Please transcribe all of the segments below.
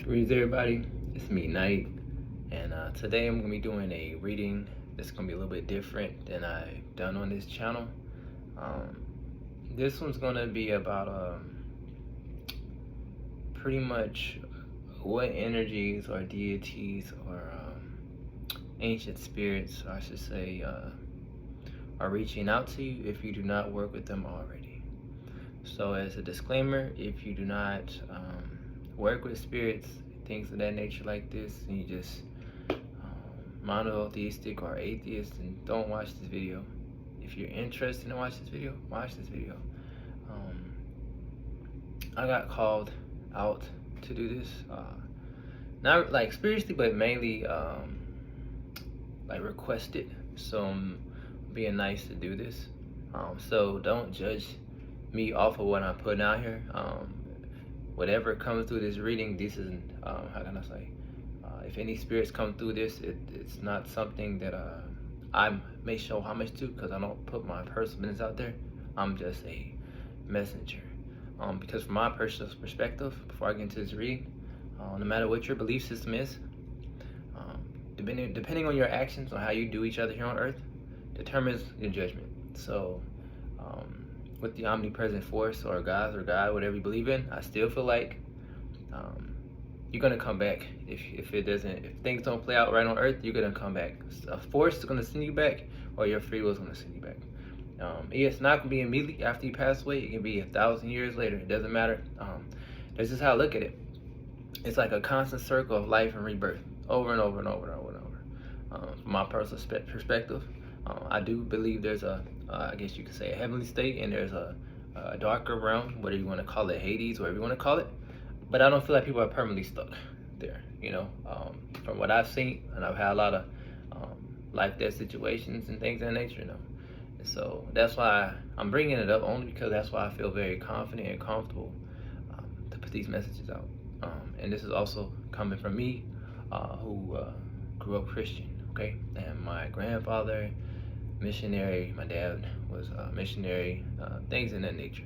Greetings everybody, it's me Knight, and today I'm going to be doing a reading that's going to be a little bit different than I've done on this channel. This one's going to be about pretty much what energies or deities or ancient spirits, I should say, are reaching out to you if you do not work with them already. So as a disclaimer, if you do not work with spirits, things of that nature like this, and you just monotheistic or atheist, and don't watch this video. If you're interested in watch this video, watch this video. I got called out to do this, not like spiritually, but mainly like requested. So I'm being nice to do this. So don't judge me off of what I'm putting out here. Whatever comes through this reading, this is how can I say, if any spirits come through this, it's not something that I may show homage to, because I don't put my personal business out there. I'm just a messenger. Because from my personal perspective, before I get into this reading, no matter what your belief system is, depending on your actions, on how you do each other here on earth, determines your judgment. So with the omnipresent force or God, whatever you believe in, I still feel like you're gonna come back. If things don't play out right on earth, you're gonna come back. A force is gonna send you back, or your free will is gonna send you back. It's not gonna be immediately after you pass away. It can be 1,000 years later. It doesn't matter. That's just how I look at it. It's like a constant circle of life and rebirth, over and over and over and over and over. From my personal perspective, I do believe there's I guess you could say a heavenly state, and there's a darker realm, whatever you want to call it, Hades, whatever you want to call it. But I don't feel like people are permanently stuck there, you know. From what I've seen, and I've had a lot of life-death situations and things of that nature, you know. And so that's why I'm bringing it up, only because that's why I feel very confident and comfortable to put these messages out. And this is also coming from me, who grew up Christian, okay? And my grandfather, missionary, my dad was a missionary, things in that nature.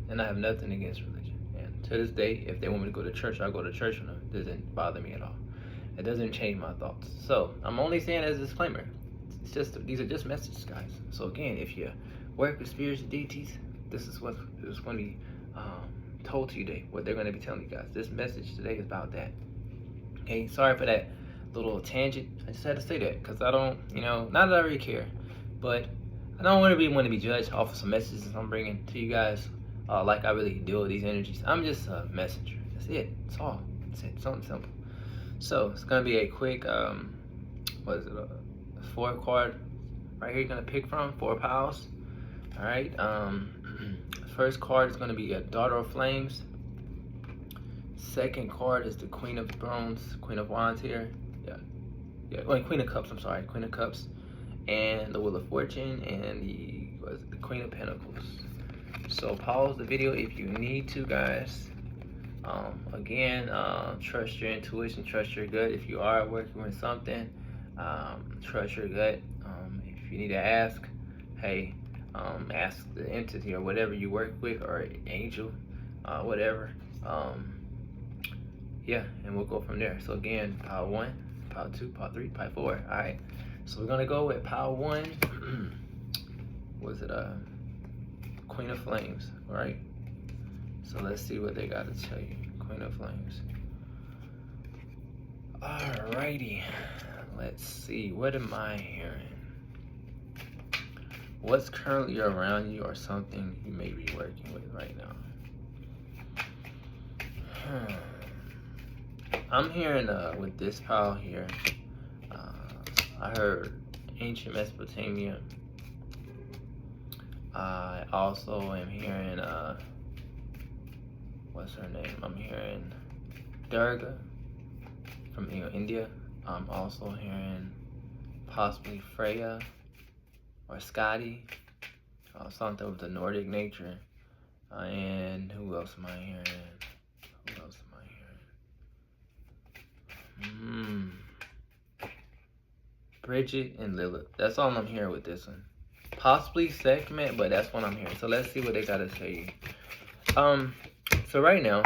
And I have nothing against religion. And to this day, if they want me to go to church, I'll go to church, and it doesn't bother me at all. It doesn't change my thoughts. So I'm only saying as a disclaimer, it's just, these are just messages, guys. So again, if you work with spirits and deities, this is what is going to be told to you today, what they're going to be telling you guys. This message today is about that. Okay, sorry for that little tangent. I just had to say that because I don't, you know, not that I really care, but I don't want to be judged off of some messages I'm bringing to you guys, like I really deal with these energies. I'm just a messenger. That's it. That's all. That's it. Something simple. So it's gonna be a quick, what is it? 4 card right here. You're gonna pick from 4 piles. All right. First card is gonna be a Daughter of Flames. Second card is the Queen of Thrones, Queen of Wands here. Yeah. Well, Queen of Cups. I'm sorry, Queen of Cups. And the Wheel of Fortune, and the Queen of Pentacles. So pause the video if you need to, guys. Again, trust your intuition, trust your gut. If you are working with something, trust your gut. If you need to ask, hey, ask the entity or whatever you work with, or angel, whatever. Yeah, and we'll go from there. So again, pile 1, pile 2, pile 3, pile 4. All right. So we're gonna go with pile 1. Was it Queen of Flames? All right. So let's see what they got to tell you. Queen of Flames. Alrighty. Let's see. What am I hearing? What's currently around you, or something you may be working with right now? I'm hearing with this pile here. I heard ancient Mesopotamia. I also am hearing, what's her name? I'm hearing Durga from India. I'm also hearing possibly Freya or Scotty, something with the Nordic nature. And who else am I hearing? Who else am I hearing? Bridget and Lilith. That's all I'm hearing with this one. Possibly segment, but that's what I'm hearing. So let's see what they gotta say. So right now,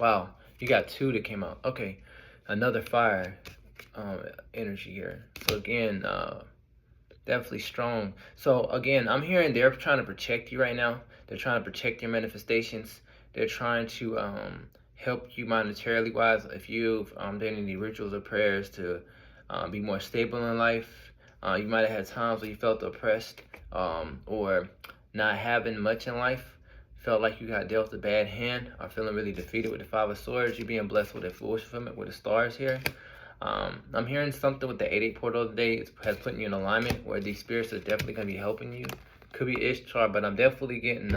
Wow, you got two that came out. Okay, another fire energy here. So again, definitely strong. So again, I'm hearing they're trying to protect you right now. They're trying to protect your manifestations. They're trying to help you monetarily wise. If you've done any rituals or prayers to be more stable in life, you might have had times where you felt oppressed or not having much in life. Felt like you got dealt a bad hand, or feeling really defeated with the Five of Swords. You're being blessed with a full fulfillment with the stars here. I'm hearing something with the 8-8 portal today. It has put you in alignment where these spirits are definitely going to be helping you. Could be Ishtar, but I'm definitely getting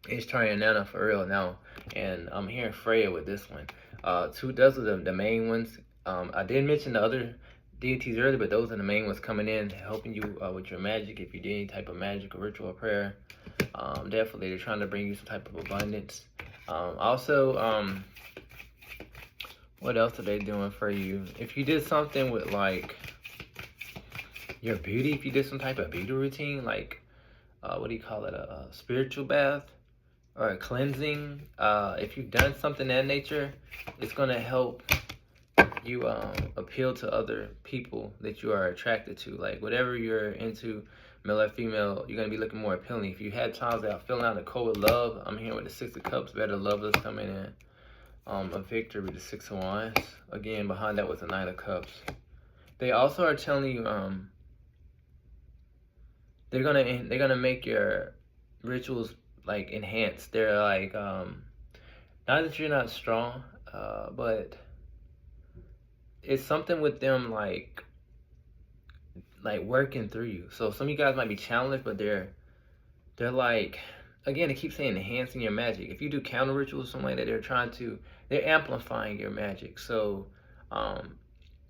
Ishtar and Nana for real now. And I'm hearing Freya with this one. Those are the main ones. I did mention the other deities earlier, but those are the main ones coming in, helping you with your magic. If you did any type of magic or ritual or prayer, definitely they're trying to bring you some type of abundance. What else are they doing for you? If you did something with like your beauty, if you did some type of beauty routine, like what do you call it, a spiritual bath or a cleansing, if you've done something of that nature, it's gonna help you appeal to other people that you are attracted to. Like whatever you're into, male or female, you're gonna be looking more appealing. If you had times that are feeling out of cold with love, I'm here with the Six of Cups, better love that's coming in. A victory with the Six of Wands. Again, behind that was the Nine of Cups. They also are telling you they're gonna make your rituals like enhanced. They're like not that you're not strong, but it's something with them like working through you. So some of you guys might be challenged, but they're like, again, they keep saying enhancing your magic. If you do counter rituals or something like that, they're amplifying your magic. So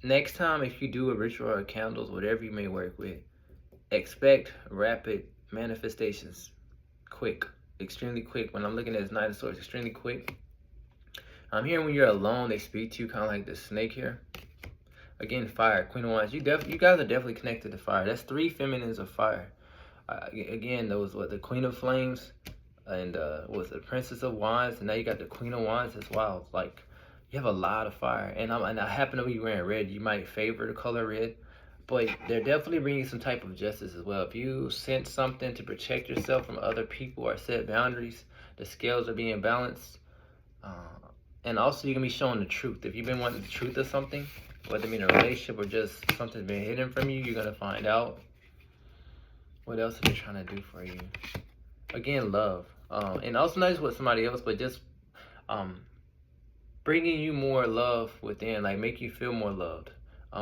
next time, if you do a ritual or candles, whatever you may work with, expect rapid manifestations, quick, extremely quick. When I'm looking at this Knight of Swords, extremely quick. I'm hearing when you're alone, they speak to you kind of like the snake here. Again, fire, Queen of Wands. You guys are definitely connected to fire. That's 3 feminines of fire. Again, those were the Queen of Flames and was the Princess of Wands, and now you got the Queen of Wands as well. Like you have a lot of fire, and I happen to be wearing red. You might favor the color red, but they're definitely bringing some type of justice as well. If you sense something to protect yourself from other people or set boundaries, the scales are being balanced, and also you're gonna be showing the truth. If you've been wanting the truth of something, whether it be in a relationship or just something's been hidden from you, you're gonna find out. What else are they trying to do for you? Again, love. And also not just with somebody else, but just bringing you more love within, like make you feel more loved,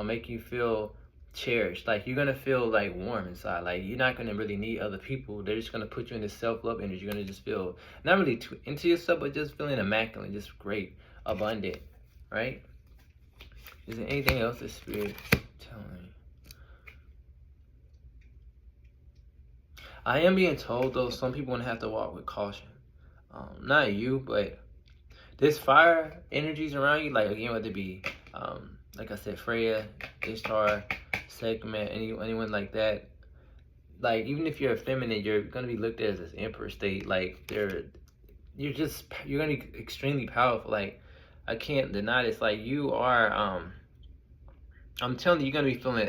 make you feel cherished. Like you're gonna feel like warm inside. Like you're not gonna really need other people. They're just gonna put you in this self-love energy. You're gonna just feel not really too into yourself, but just feeling immaculate, just great, abundant, right? Is there anything else the Spirit's telling me? I am being told though, some people want to have to walk with caution. Not you, but this fire energies around you, like again, whether it be, like I said, Freya, Ishtar, Sekhmet, anyone like that. Like even if you're a feminine, you're gonna be looked at as emperor state. Like you're gonna be extremely powerful. Like I can't deny this. Like you are. I'm telling you, you're gonna be feeling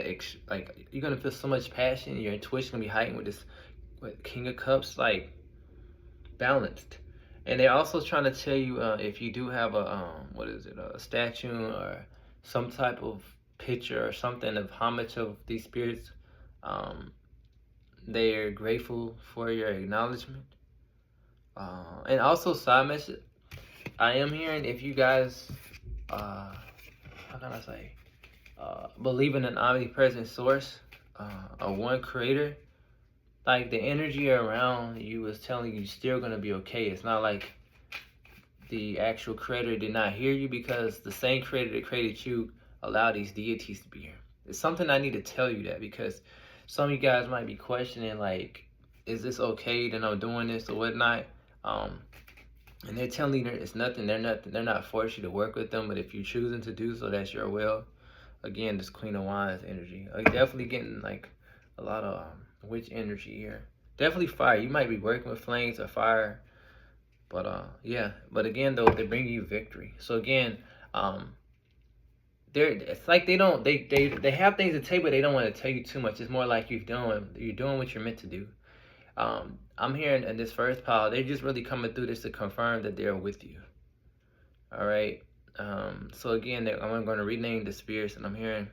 like you're gonna feel so much passion. Your intuition gonna be heightened with this. With King of Cups, like balanced. And they're also trying to tell you if you do have a a statue or some type of picture or something of homage of these spirits, they're grateful for your acknowledgement. And also side message, I am hearing if you guys how can I say, believe in an omnipresent source, a one creator, like the energy around you is telling you still gonna be okay. It's not like the actual creator did not hear you, because the same creator that created you allowed these deities to be here. It's something I need to tell you that, because some of you guys might be questioning like, is this okay that I'm doing this or whatnot? And they're telling you it's nothing. They're not forcing you to work with them, but if you're choosing to do so, that's your will. Again, this Queen of Wands energy. Like definitely getting like a lot of witch energy here. Definitely fire. You might be working with flames or fire, But yeah. But again, though, they bring you victory. So again, it's like they have things to tell you, but they don't want to tell you too much. It's more like you're doing what you're meant to do. I'm hearing in this first pile, they're just really coming through this to confirm that they're with you. All right. So again, I'm going to rename the spirits, and I'm hearing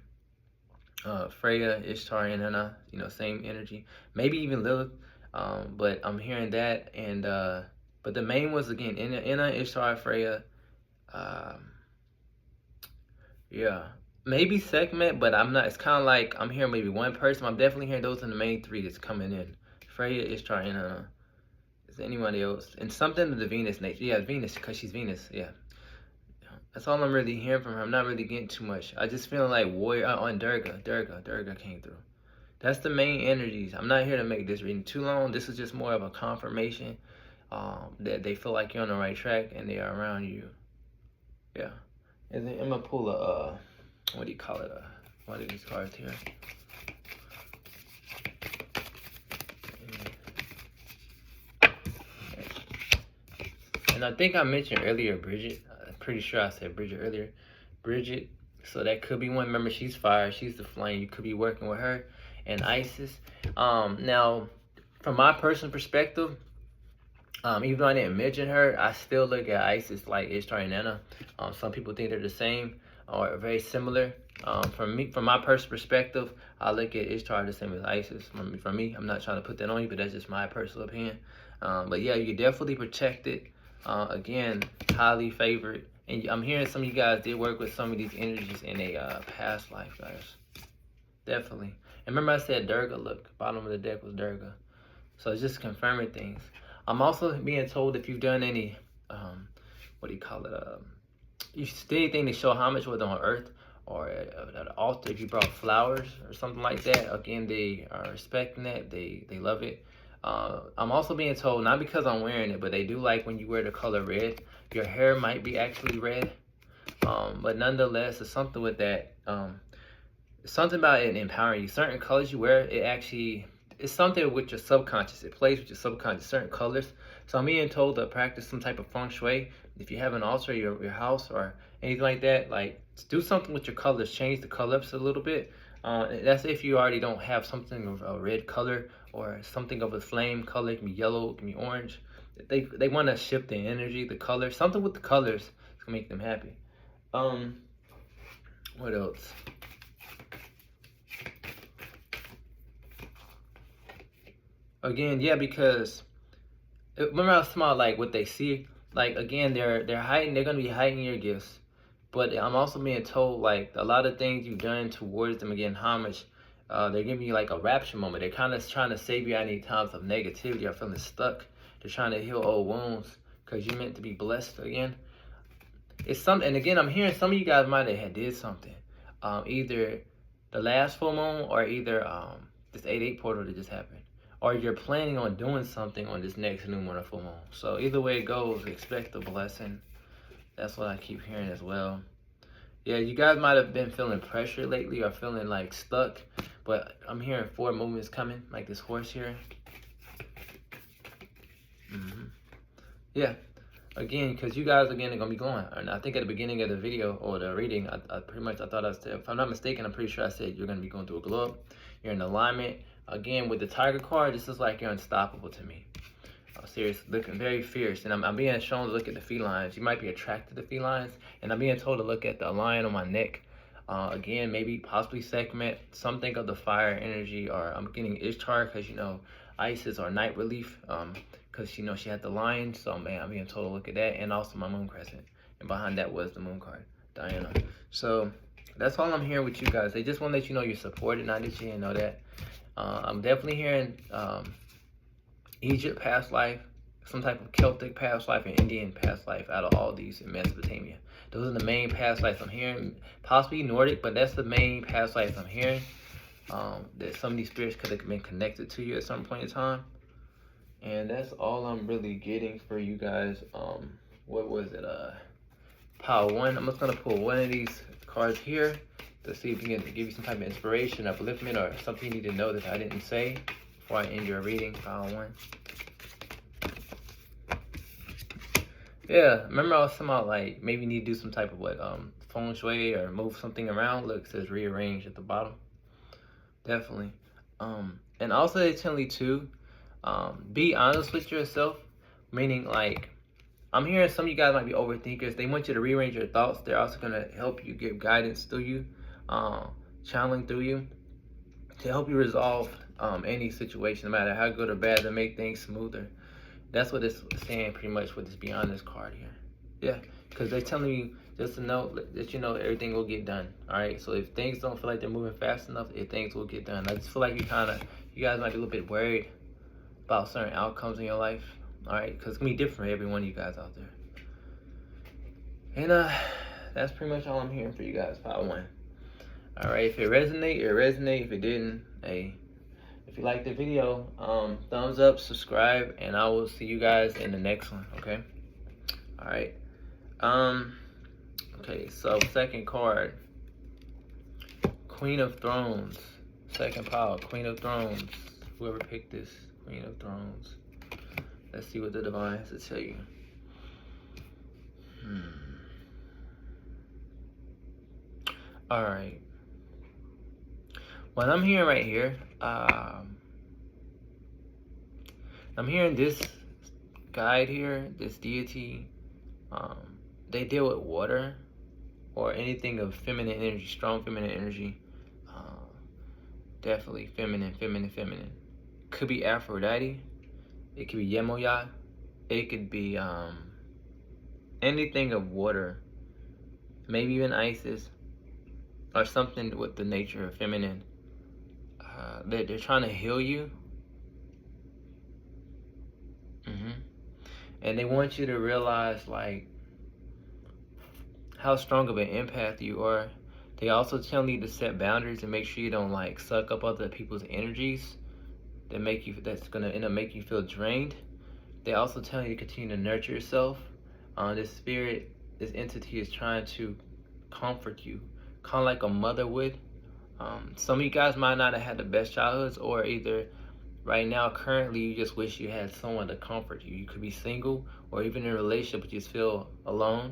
Freya, Ishtar, and Anna. Same energy. Maybe even Lilith. But I'm hearing that, and but the main ones again, Anna, Ishtar, Freya. Yeah, maybe segment, but I'm not. It's kind of like I'm hearing maybe one person. I'm definitely hearing those in the main three that's coming in. Freya, Ishtar, and is anybody else? And something of the Venus nature. Yeah, Venus, because she's Venus. Yeah. That's all I'm really hearing from her. I'm not really getting too much. I just feeling like warrior on Durga. Durga came through. That's the main energies. I'm not here to make this reading too long. This is just more of a confirmation that they feel like you're on the right track and they are around you. Yeah. And then I'm gonna pull a what do you call it? One of these cards here. And I think I mentioned earlier Bridget. I'm pretty sure I said Bridget earlier. Bridget. So that could be one. Remember, she's fire. She's the flame. You could be working with her. And Isis. Now, from my personal perspective, even though I didn't mention her, I still look at Isis like Ishtar and Anna. Some people think they're the same or very similar. From my personal perspective, I look at Ishtar the same as Isis. For me, I'm not trying to put that on you, but that's just my personal opinion. But yeah, you're definitely protected. Again, highly favored. And I'm hearing some of you guys did work with some of these energies in a past life, guys. Definitely. And remember I said Durga, look, bottom of the deck was Durga. So it's just confirming things. I'm also being told if you've done any, what do you call it? You did anything to show homage, whether on Earth or at an altar, if you brought flowers or something like that, again, they are respecting that. They love it. I'm also being told, not because I'm wearing it, but they do like when you wear the color red. Your hair might be actually red. But nonetheless, it's something with that. Something about it empowering you. Certain colors you wear, it's something with your subconscious. It plays with your subconscious, certain colors. So I'm being told to practice some type of feng shui. If you have an altar, your house or anything like that, like do something with your colors. Change the colors a little bit. That's if you already don't have something of a red color or something of a flame color. It can be yellow, it can be orange. They want to shift the energy, the color. Something with the colors is gonna make them happy. What else? Again, yeah, because remember I was talking about like what they see. Like again, they're gonna be hiding your gifts. But I'm also being told like a lot of things you've done towards them, again, homage. They're giving you like a rapture moment. They're kind of trying to save you at any times of negativity or feeling stuck. They're trying to heal old wounds because you're meant to be blessed again. It's something, and again, I'm hearing some of you guys might have did something. Either the last full moon or either this 8/8 portal that just happened. Or you're planning on doing something on this next new moon or full moon. So either way it goes, expect a blessing. That's what I keep hearing as well. Yeah, you guys might have been feeling pressure lately or feeling like stuck, but I'm hearing 4 movements coming, like this horse here. Yeah, again, because you guys again are gonna be going. And I think at the beginning of the video or the reading, I pretty much thought I said, if I'm not mistaken, I'm pretty sure I said you're gonna be going through a glow up. You're in alignment. Again, with the Tiger card, this is like you're unstoppable to me. Serious, looking very fierce. And I'm being shown to look at the felines. You might be attracted to felines. And I'm being told to look at the lion on my neck. Again, maybe possibly segment something of the fire energy. Or I'm getting Ishtar because, Isis or night relief. Because, she had the lion. So, man, I'm being told to look at that. And also my moon crescent. And behind that was the moon card, Diana. So, that's all I'm hearing with you guys. They just want to let you know you're supported. Not that you didn't know that. I'm definitely hearing Egypt past life, some type of Celtic past life, and Indian past life out of all these in Mesopotamia. Those are the main past lives I'm hearing. Possibly Nordic, but that's the main past lives I'm hearing. That some of these spirits could have been connected to you at some point in time. And that's all I'm really getting for you guys. What was it? Pile 1. I'm just going to pull one of these cards here to see if we can give you some type of inspiration, upliftment, or something you need to know that I didn't say before I end your reading. Pile 1. Yeah, remember I was talking about like maybe you need to do some type of what feng shui or move something around. Look, it says rearrange at the bottom. Definitely. And also they tell you too, be honest with yourself, meaning like I'm hearing some of you guys might be overthinkers. They want you to rearrange your thoughts. They're also gonna help you give guidance through you, channeling through you to help you resolve any situation, no matter how good or bad, to make things smoother. That's what it's saying pretty much with this beyond this card here. Yeah, because they're telling you just to know that you know everything will get done. All right. So if things don't feel like they're moving fast enough, things will get done. I just feel like you guys might be a little bit worried about certain outcomes in your life. All right, because it's gonna be different for every one of you guys out there. And that's pretty much all I'm hearing for you guys. Part 1. All right. If it resonate, it resonate. If it didn't, hey. If you liked the video, thumbs up, subscribe, and I will see you guys in the next one, okay? All right. Okay, so second card, Queen of Thrones. Second pile, Queen of Thrones. Whoever picked this, Queen of Thrones. Let's see what the divine has to tell you. All right. What I'm hearing right here, I'm hearing this guide here, this deity, they deal with water or anything of feminine energy, strong feminine energy. Definitely feminine. Could be Aphrodite. It could be Yemoya. It could be anything of water. Maybe even Isis or something with the nature of feminine. They're trying to heal you. And they want you to realize like how strong of an empath you are. They also tell you to set boundaries and make sure you don't like suck up other people's energies that's gonna end up making you feel drained. They also tell you to continue to nurture yourself. This spirit, this entity is trying to comfort you, kind of like a mother would. Some of you guys might not have had the best childhoods, or either right now, currently, you just wish you had someone to comfort you. You could be single or even in a relationship, but you just feel alone,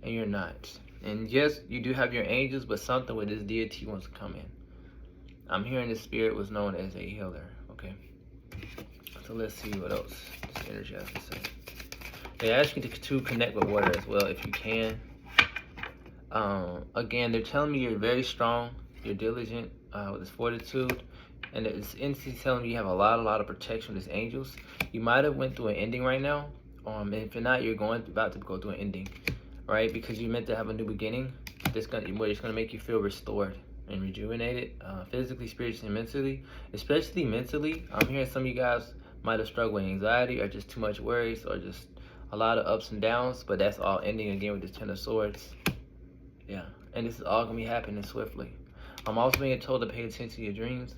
and you're not. And yes, you do have your angels, but something with this deity wants to come in. I'm hearing this spirit was known as a healer, okay? So let's see what else this energy has to say. They ask you to connect with water as well if you can. Again, they're telling me you're very strong, you're diligent with this fortitude, and this entity telling me you have a lot of protection with these angels. You might have went through an ending right now. And if you're not, you're about to go through an ending, right? Because you're meant to have a new beginning. It's gonna make you feel restored and rejuvenated, physically, spiritually, and mentally. Especially mentally. I'm hearing some of you guys might have struggled with anxiety or just too much worries or just a lot of ups and downs, but that's all ending again with this Ten of Swords. Yeah, and this is all gonna be happening swiftly. I'm also being told to pay attention to your dreams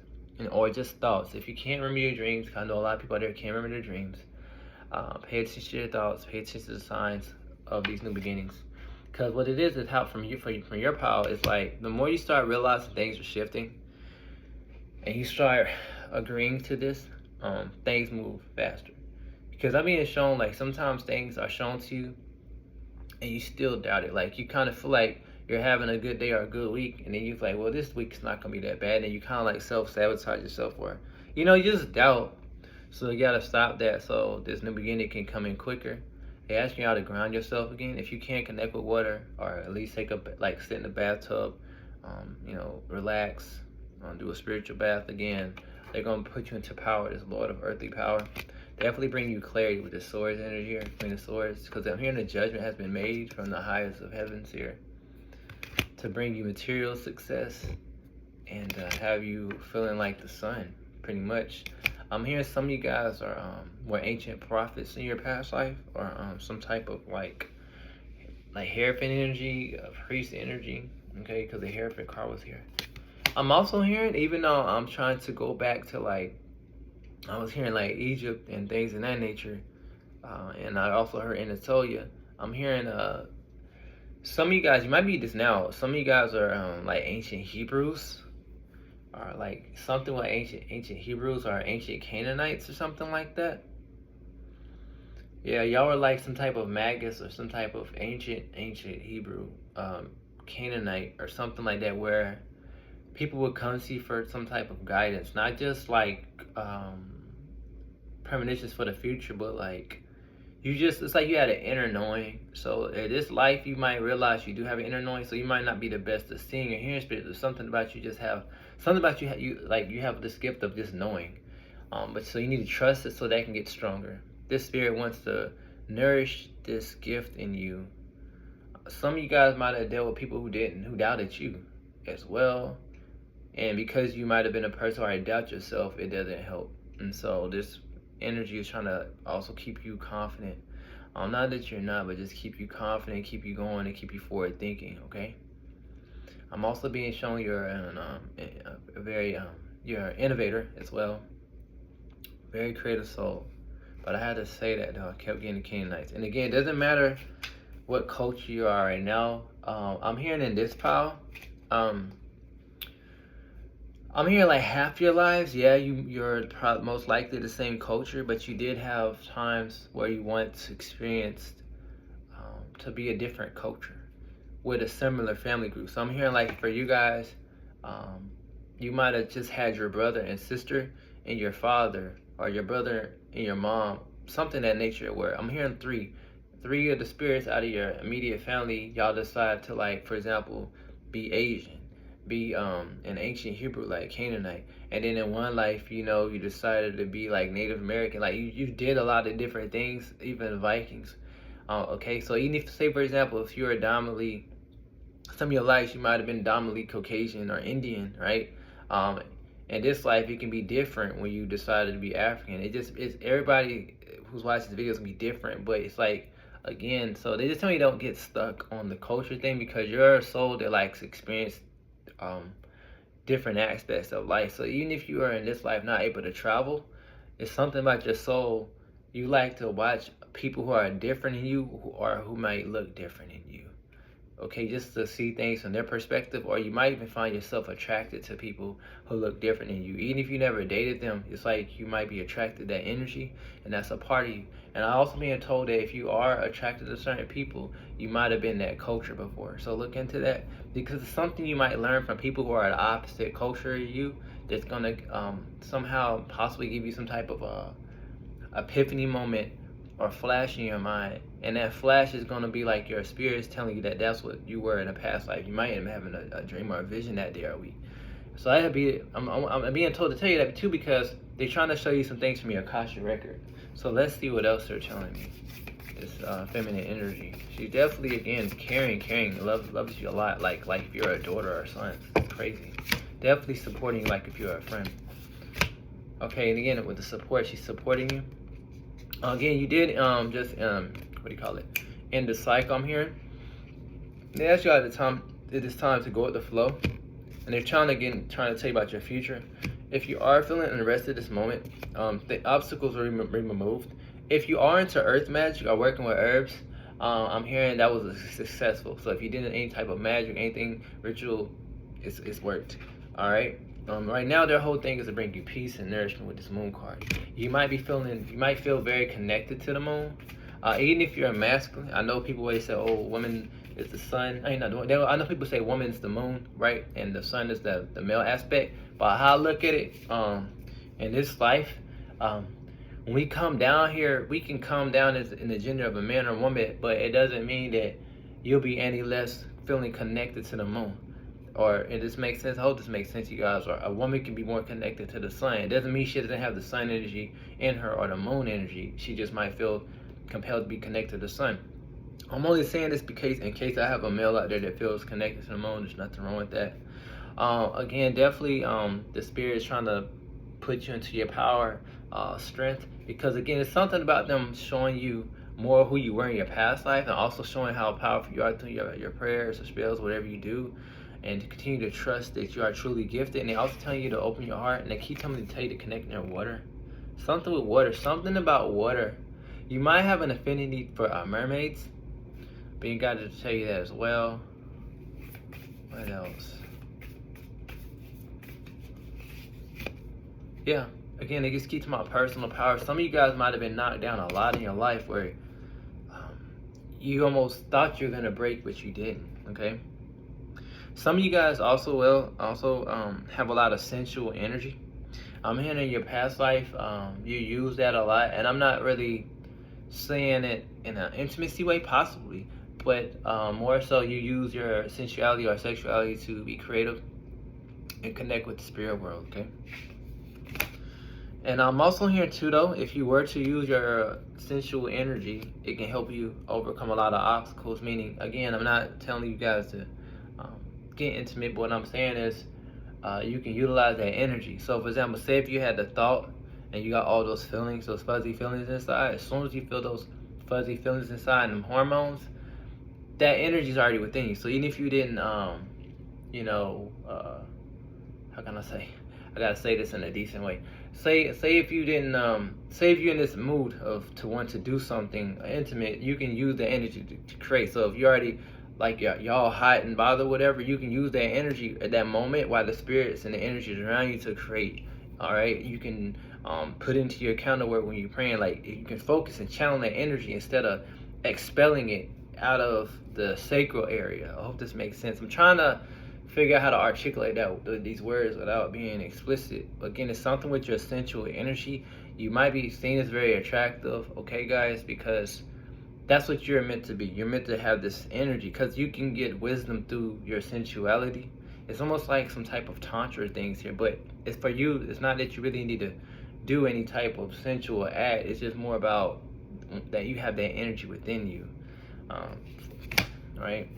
or just thoughts. If you can't remember your dreams, I know a lot of people out there can't remember their dreams. Pay attention to your thoughts. Pay attention to the signs of these new beginnings. Because what it is how from your power is like the more you start realizing things are shifting, and you start agreeing to this, things move faster. Because I'm being shown like sometimes things are shown to you, and you still doubt it. Like you kind of feel like you're having a good day or a good week, and then you're like, well, this week's not gonna be that bad, and you kind of like self-sabotage yourself, or you just doubt. So you gotta stop that so this new beginning can come in quicker. They ask you how to ground yourself again. If you can't connect with water, or at least sit in the bathtub, relax, do a spiritual bath again. They're gonna put you into power, this Lord of earthly power. Definitely bring you clarity with the Swords energy here, Queen of Swords, because I'm hearing the judgment has been made from the highest of heavens here to bring you material success and have you feeling like the sun, pretty much. I'm hearing some of you guys were ancient prophets in your past life, or some type of like Hierophant energy, priest energy, okay, because the Hierophant card was here. I'm also hearing, even though I'm trying to go back to I was hearing Egypt and things in that nature, and I also heard Anatolia. I'm hearing some of you guys, you might be this now, some of you guys are ancient Hebrews, or something with ancient Hebrews or ancient Canaanites or something like that. Yeah, y'all were like some type of magus or some type of ancient Hebrew, Canaanite or something like that, where people would come to you for some type of guidance, not just like premonitions for the future, but like you just, it's like you had an inner knowing. So in this life, you might realize you do have an inner knowing. So you might not be the best at seeing or hearing spirits. There's something about you just have something about you. You like you have this gift of just knowing. But so you need to trust it so that it can get stronger. This spirit wants to nourish this gift in you. Some of you guys might have dealt with people who doubted you as well. And because you might have been a person who already doubt yourself, it doesn't help. And so this energy is trying to also keep you confident. Not that you're not, but just keep you confident, keep you going, and keep you forward thinking. Okay. I'm also being shown you're a very you're an innovator as well, very creative soul. But I had to say that though. I kept getting the Canaanites, and again, it doesn't matter what culture you are right now. I'm hearing in this pile. I'm hearing like half your lives, yeah, you're most likely the same culture, but you did have times where you once experienced to be a different culture with a similar family group. So I'm hearing like for you guys, you might have just had your brother and sister and your father, or your brother and your mom, something of that nature, where I'm hearing three of the spirits out of your immediate family, y'all decide to, like, for example, be Asian, be an ancient Hebrew, like Canaanite, and then in one life, you know, you decided to be like Native American. Like you did a lot of different things, even Vikings. Okay, so even if, say for example, if you're dominantly, some of your lives you might have been dominantly Caucasian or Indian, right? In this life it can be different when you decided to be African. It's everybody who's watching the videos can be different, but it's like, again, so they just tell me don't get stuck on the culture thing, because you're a soul that likes experience different aspects of life. So even if you are in this life not able to travel, it's something about your soul. You like to watch people who are different than you, who might look different than you. Okay, just to see things from their perspective, or you might even find yourself attracted to people who look different than you. Even if you never dated them, it's like you might be attracted to that energy, and that's a part of you. And I also being told that if you are attracted to certain people, you might have been that culture before. So look into that, because it's something you might learn from people who are the opposite culture of you, that's gonna somehow possibly give you some type of epiphany moment or flash in your mind, and that flash is going to be like your spirit is telling you that that's what you were in a past life. You might end up having a dream or a vision that day or week. So I'm being told to tell you that too, because they're trying to show you some things from your Akasha record. So let's see what else they're telling me. This feminine energy. She's definitely, again, caring, loves you a lot, like if you're a daughter or son. Crazy. Definitely supporting you like if you're a friend. Okay, and again, with the support, she's supporting you. Again, you did what do you call it? End the cycle. I'm hearing. They asked you at the time, it is time to go with the flow, and they're trying to tell you about your future. If you are feeling unrested at this moment, the obstacles will be removed. If you are into earth magic or working with herbs, I'm hearing that was successful. So if you did any type of magic, anything ritual, it's worked. All right. Right now, their whole thing is to bring you peace and nourishment with this moon card. You might feel very connected to the moon. Even if you're a masculine, I know people always say, "Oh, woman is the sun." I know people say woman is the moon, right, and the sun is the male aspect. But how I look at it, in this life, when we come down here, we can come down as in the gender of a man or woman, but it doesn't mean that you'll be any less feeling connected to the moon. Or, and this makes sense, I hope this makes sense to you guys, or a woman can be more connected to the sun. It doesn't mean she doesn't have the sun energy in her or the moon energy. She just might feel compelled to be connected to the sun. I'm only saying this because in case I have a male out there that feels connected to the moon, there's nothing wrong with that. Again, definitely the spirit is trying to put you into your power, strength, because again, it's something about them showing you more who you were in your past life, and also showing how powerful you are through your prayers or spells, whatever you do, and to continue to trust that you are truly gifted. And they also telling you to open your heart, and they keep telling me to tell you to connect near water. Something with water, something about water. You might have an affinity for mermaids, being guided to tell you that as well. What else? Yeah, again, it just keeps my personal power. Some of you guys might have been knocked down a lot in your life where you almost thought you were gonna break, but you didn't. Okay. Some of you guys also have a lot of sensual energy. I'm hearing in your past life, you use that a lot, and I'm not really saying it in an intimacy way, possibly, but more so you use your sensuality or sexuality to be creative and connect with the spirit world. Okay. And I'm also hearing too, though, if you were to use your sensual energy, it can help you overcome a lot of obstacles. Meaning, again, I'm not telling you guys to get intimate, but what I'm saying is you can utilize that energy. So, for example, say if you had the thought and you got all those feelings, those fuzzy feelings inside, as soon as you feel those fuzzy feelings inside and them hormones, that energy is already within you. So even if you didn't, how can I say? I gotta say this in a decent way. Say if you didn't, say if you're in this mood to want to do something intimate, you can use the energy to create. So if you already like y'all hot and bothered, whatever, you can use that energy at that moment while the spirits and the energies around you to create. All right, you can put into your counter work when you're praying. Like you can focus and channel that energy instead of expelling it out of the sacral area. I hope this makes sense. I'm trying to figure out how to articulate these words without being explicit. Again, it's something with your sensual energy. You might be seen as very attractive, okay, guys, because that's what you're meant to be. You're meant to have this energy because you can get wisdom through your sensuality. It's almost like some type of tantra things here, but it's for you. It's not that you really need to do any type of sensual act. It's just more about that you have that energy within you, right?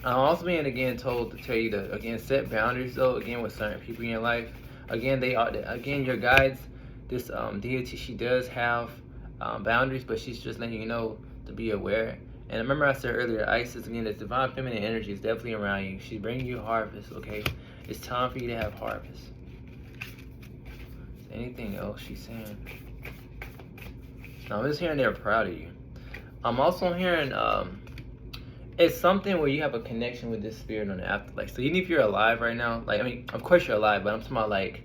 I'm also being again told to tell you to again set boundaries though, again with certain people in your life. Again, they are your guides. This deity, she does have boundaries, but she's just letting you know to be aware. And remember I said earlier, Isis, again, this divine feminine energy is definitely around you. She's bringing you harvest, okay? It's time for you to have harvest. Anything else she's saying? No, I'm just hearing they're proud of you. I'm also hearing it's something where you have a connection with this spirit on the afterlife. So even if you're alive right now, like, I mean, of course you're alive, but I'm talking about like,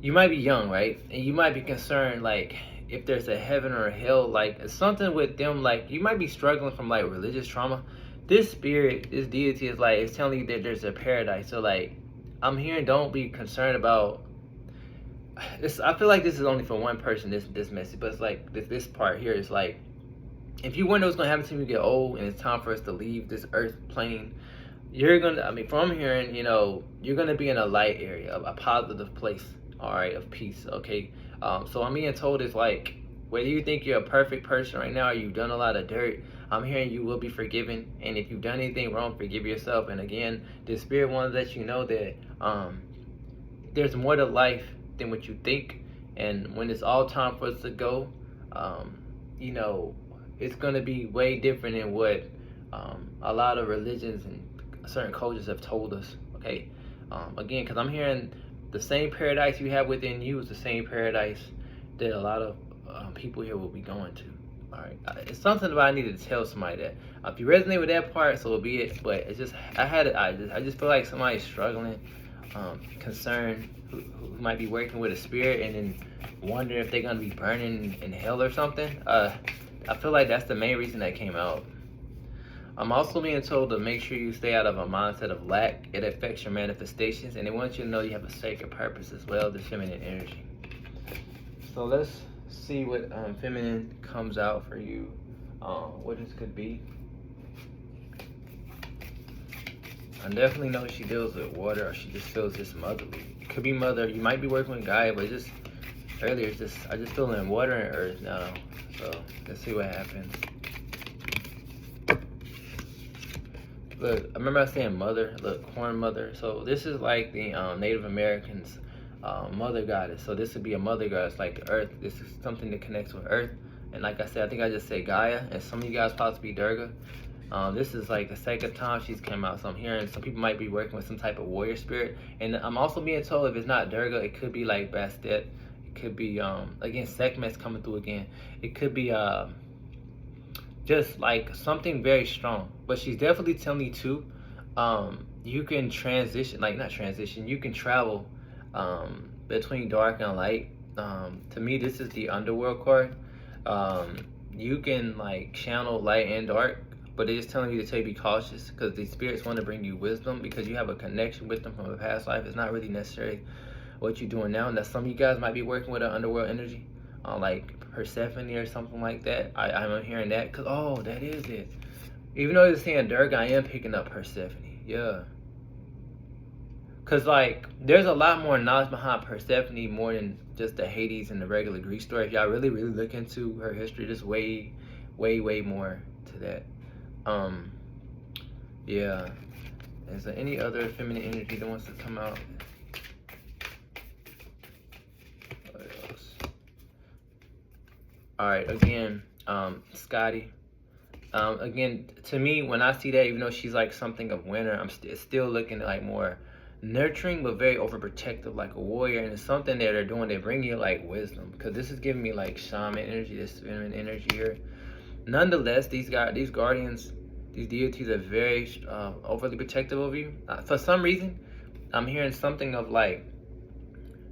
you might be young, right? And you might be concerned, like, if there's a heaven or a hell, like, it's something with them, like, you might be struggling from, like, religious trauma. This spirit, this deity is, like, it's telling you that there's a paradise. So, like, I'm hearing don't be concerned about, I feel like this is only for one person, this message, but it's like, this part here is like, if you wonder what's going to happen to you when you get old and it's time for us to leave this earth plane, you're going to, I mean, from hearing, you know, you're going to be in a light area, a positive place, all right, of peace, okay? So I'm being told it's like, whether you think you're a perfect person right now or you've done a lot of dirt, I'm hearing you will be forgiven. And if you've done anything wrong, forgive yourself. And again, the spirit wants to let you know that there's more to life than what you think. And when it's all time for us to go, you know, it's going to be way different than what a lot of religions and certain cultures have told us, okay? Again, because I'm hearing the same paradise you have within you is the same paradise that a lot of people here will be going to, all right? It's something that I needed to tell somebody that. If you resonate with that part, so be it, but it's just, I just feel like somebody's struggling, concerned, who might be working with a spirit and then wondering if they're going to be burning in hell or something. I feel like that's the main reason that came out. I'm also being told to make sure you stay out of a mindset of lack. It affects your manifestations, and they want you to know you have a sacred purpose as well, the feminine energy. So let's see what feminine comes out for you, what this could be. I definitely know she deals with water, or she just feels just motherly. It could be mother. You might be working with Gaia, but just earlier, I just feel in water and earth now. So let's see what happens. Look, I remember I was saying mother. Look, corn mother. So this is like the Native Americans' mother goddess. So this would be a mother goddess, like the earth. This is something that connects with earth. And like I said, I think I just said Gaia, and some of you guys possibly Durga. This is like the second time she's come out. So I'm hearing some people might be working with some type of warrior spirit. And I'm also being told if it's not Durga, it could be like Bastet. It could be, again, Sekhmet's coming through again. It could be just like something very strong. But she's definitely telling you too, you can transition, like not transition, you can travel between dark and light. To me, this is the underworld card. You can like channel light and dark, but it's telling you to be cautious because the spirits want to bring you wisdom because you have a connection with them from a past life. It's not really necessarily what you're doing now. Now, some of you guys might be working with an underworld energy, like Persephone or something like that. I'm hearing that because, oh, that is it. Even though it's saying Durga, I am picking up Persephone. Yeah. Because, like, there's a lot more knowledge behind Persephone more than just the Hades and the regular Greek story. If y'all really, really look into her history, there's way, way, way more to that. Yeah. Is there any other feminine energy that wants to come out? What else? All right, again, Scotty. Again, to me, when I see that, even though she's like something of winter, I'm still looking at like more nurturing, but very overprotective, like a warrior. And it's something that they're doing. They bring you like wisdom, because this is giving me like shaman energy, this feminine energy here. Nonetheless, these guardians, these deities are very overly protective of you. For some reason, I'm hearing something of like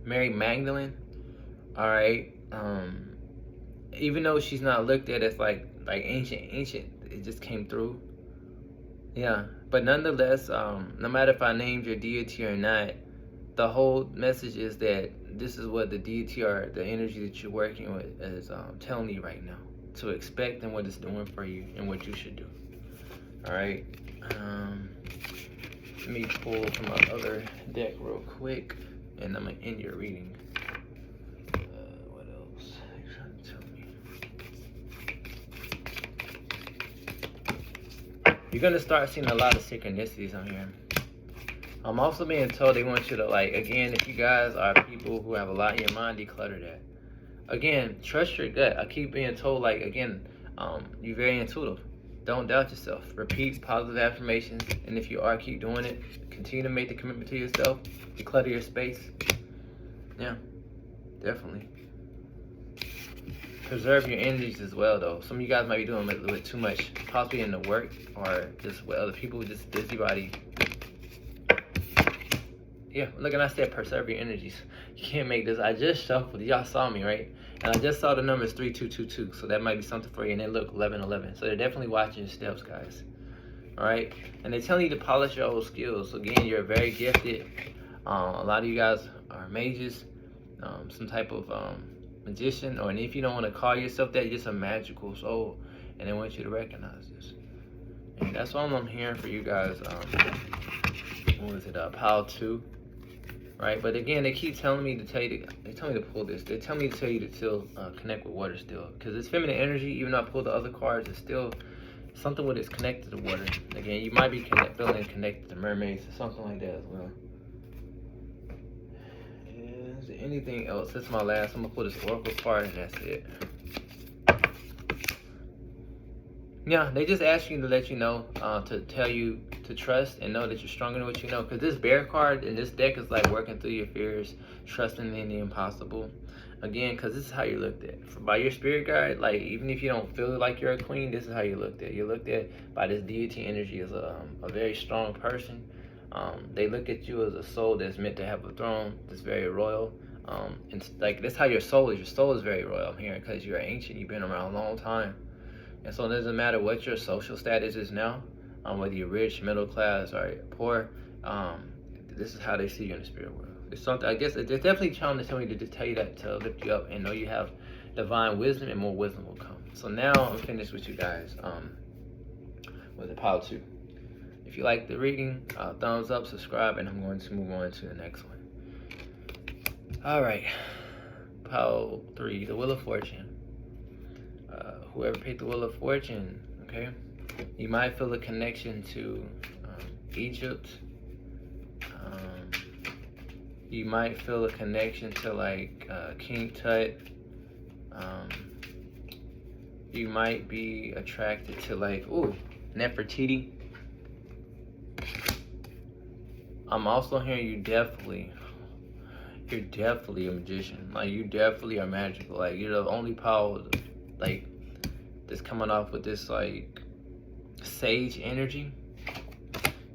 Mary Magdalene. All right. Even though she's not looked at as like ancient, it just came through. Yeah, but nonetheless, no matter if I named your deity or not, the whole message is that this is what the deity or the energy that you're working with is telling you right now to expect and what it's doing for you and what you should do. All right. Let me pull from my other deck real quick, and I'm gonna end your reading. What else? You're trying to tell me. You're gonna start seeing a lot of synchronicities on here. I'm also being told they want you to, like, again, if you guys are people who have a lot in your mind, declutter that. Again, trust your gut. I keep being told, like, again, you're very intuitive. Don't doubt yourself. Repeat positive affirmations, and if you are, keep doing it. Continue to make the commitment to yourself. Declutter your space. Yeah, definitely. Preserve your energies as well, though. Some of you guys might be doing a little bit too much, possibly in the work or just with other people, just busybody. Yeah, look, and I said preserve your energies. You can't make this. I just shuffled. Y'all saw me, right? And I just saw the numbers 3222. So that might be something for you. And then look, 1111. So they're definitely watching your steps, guys. All right? And they're telling you to polish your old skills. So again, you're very gifted. A lot of you guys are mages, some type of magician. Or and if you don't want to call yourself that, you're just a magical soul. And they want you to recognize this. And that's all I'm hearing for you guys. What was it? Pile 2. Right, but again, they keep telling me to tell you to, they tell me to pull this. They tell me to tell you to still connect with water still, because it's feminine energy. Even though I pulled the other cards, it's still something with it's connected to water. Again, you might be feeling connected to mermaids or something like that as well. Is there anything else? This is my last. I'm gonna pull this oracle card, and that's it. Yeah, they just ask you to let you know, to tell you to trust and know that you're stronger than what you know. Because this bear card in this deck is like working through your fears, trusting in the impossible. Again, because this is how you're looked at. By your spirit guide, like even if you don't feel like you're a queen, this is how you're looked at. You're looked at by this deity energy as a very strong person. They look at you as a soul that's meant to have a throne, that's very royal. And like that's how your soul is. Your soul is very royal, I'm hearing, because you're ancient, you've been around a long time. And so it doesn't matter what your social status is now, whether you're rich, middle class, or poor, this is how they see you in the spirit world. It's something, I guess, they're definitely trying to tell me to tell you that, to lift you up and know you have divine wisdom, and more wisdom will come. So now I'm finished with you guys with the pile 2. If you like the reading, thumbs up, subscribe, and I'm going to move on to the next one. All right, pile 3, the Wheel of Fortune. Whoever picked the Wheel of Fortune, okay, you might feel a connection to Egypt. You might feel a connection to like King Tut. You might be attracted to like, Nefertiti. I'm also hearing you're definitely a magician. Like you definitely are magical. Like you're the only power, like, that's coming off with this like sage energy,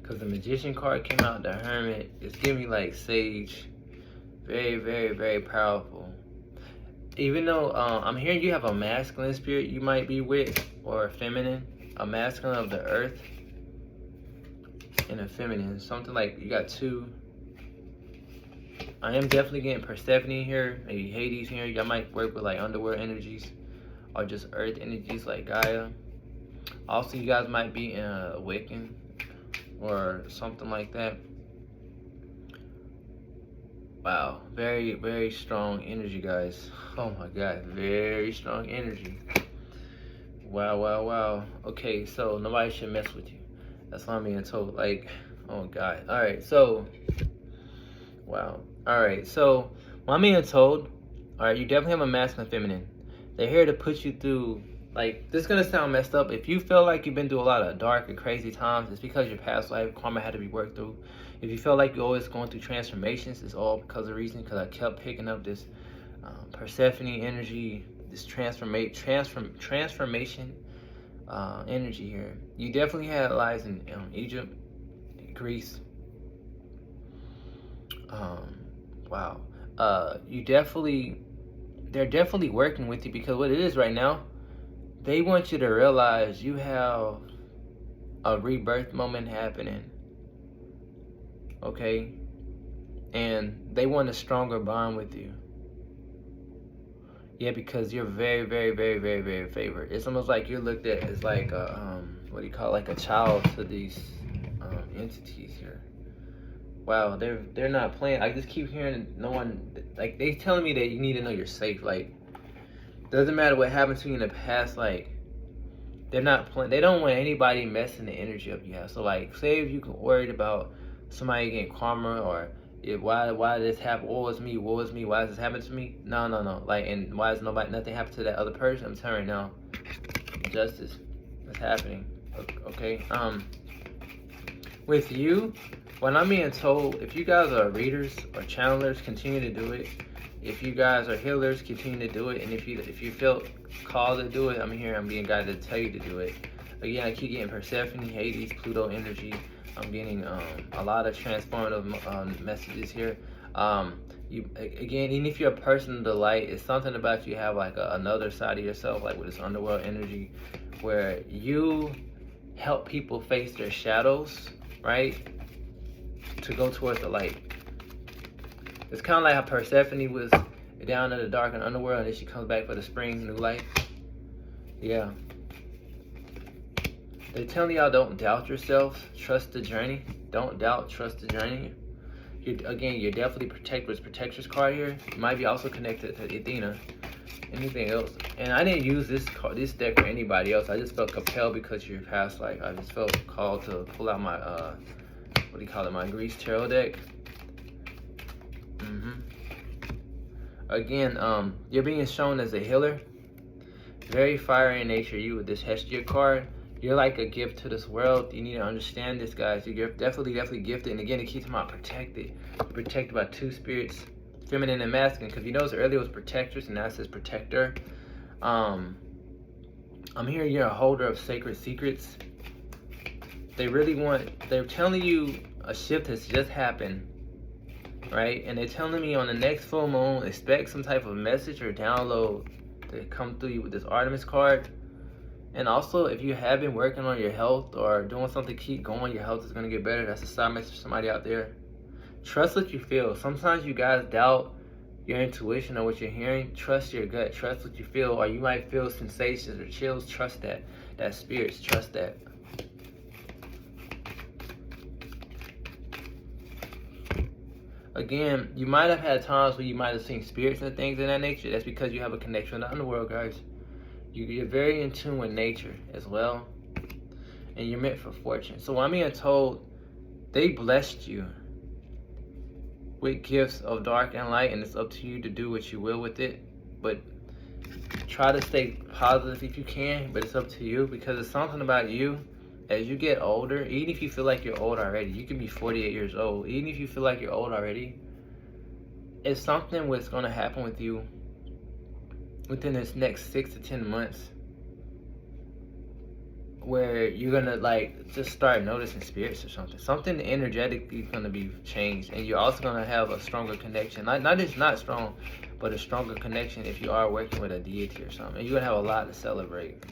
because the magician card came out, the hermit. It's giving me like sage, Very, very, very powerful. Even though I'm hearing you have a masculine spirit you might be with, or a feminine, a masculine of the earth and a feminine. Something like you got two. I am definitely getting Persephone here, maybe Hades here. Y'all might work with like underworld energies or just earth energies like Gaia. Also, you guys might be in a Wiccan or something like that. Wow, very, very strong energy, guys. Oh my God, very strong energy. Wow, wow, wow. Okay, so nobody should mess with you. That's what I'm being told. Like, oh God. All right, so, wow. All right, so what I'm being told, all right, you definitely have a masculine and feminine. They're here to put you through, like, this is gonna sound messed up. If you feel like you've been through a lot of dark and crazy times, it's because your past life karma had to be worked through. If you feel like you're always going through transformations, it's all because of the reason, because I kept picking up this Persephone energy, this transformation energy here. You definitely had lives in Egypt, Greece. Wow. They're definitely working with you, because what it is right now, they want you to realize you have a rebirth moment happening. Okay? And they want a stronger bond with you. Yeah, because you're very, very, very, very, very favored. It's almost like you're looked at as like a, what do you call it? Like a child to these entities here. Wow, they're not playing. I just keep hearing no one, like, they telling me that you need to know you're safe. Like, doesn't matter what happened to you in the past. Like, they're not playing. They don't want anybody messing the energy up you have. So like, say if you worried about somebody getting karma, or why did this happen? What was me? Why does this happen to me? No. Like, and why does nothing happen to that other person? I'm telling you now, justice is happening. Okay. With you, when I'm being told, if you guys are readers or channelers, continue to do it. If you guys are healers, continue to do it. And if you feel called to do it, I'm here. I'm being guided to tell you to do it. Again, I keep getting Persephone, Hades, Pluto energy. I'm getting a lot of transformative messages here. Again, even if you're a person of the light, it's something about you have like another side of yourself, like with this underworld energy, where you help people face their shadows, right? To go towards the light. It's kind of like how Persephone was down in the dark and underworld, and then she comes back for the spring, new light. Yeah. They're telling y'all, don't doubt yourself, trust the journey. Don't doubt, trust the journey. You're definitely protector's card here. You might be also connected to Athena. Anything else? And I didn't use this deck for anybody else. I just felt compelled because of your past life. I just felt called to pull out my what do you call it? My Greece tarot deck. Again, you're being shown as a healer. Very fiery in nature. You with this Hestia card. You're like a gift to this world. You need to understand this, guys. You're definitely gifted. And again, it keeps them out protected. You're protected by two spirits, feminine and masculine. Because you notice earlier it was protectors, and now it says protector. I'm hearing you're a holder of sacred secrets. They're telling you a shift has just happened, right? And they're telling me on the next full moon, expect some type of message or download to come through you with this Artemis card. And also, if you have been working on your health or doing something, keep going. Your health is going to get better. That's a side message for somebody out there. Trust what you feel. Sometimes you guys doubt your intuition or what you're hearing. Trust your gut. Trust what you feel. Or you might feel sensations or chills. Trust that. That spirits. Trust that. Again, you might have had times where you might have seen spirits and things of that nature. That's because you have a connection with the underworld, guys. You're very in tune with nature as well. And you're meant for fortune. So I'm being told they blessed you with gifts of dark and light, and it's up to you to do what you will with it. But try to stay positive if you can, but it's up to you, because it's something about you. As you get older, even if you feel like you're old already, you can be 48 years old. Even if you feel like you're old already, it's something what's going to happen with you within this next 6 to 10 months. where you're gonna like just start noticing spirits or something. Something energetically is gonna be changed, and you're also gonna have a stronger connection. Not just not strong, but a stronger connection if you are working with a deity or something. And you're gonna have a lot to celebrate.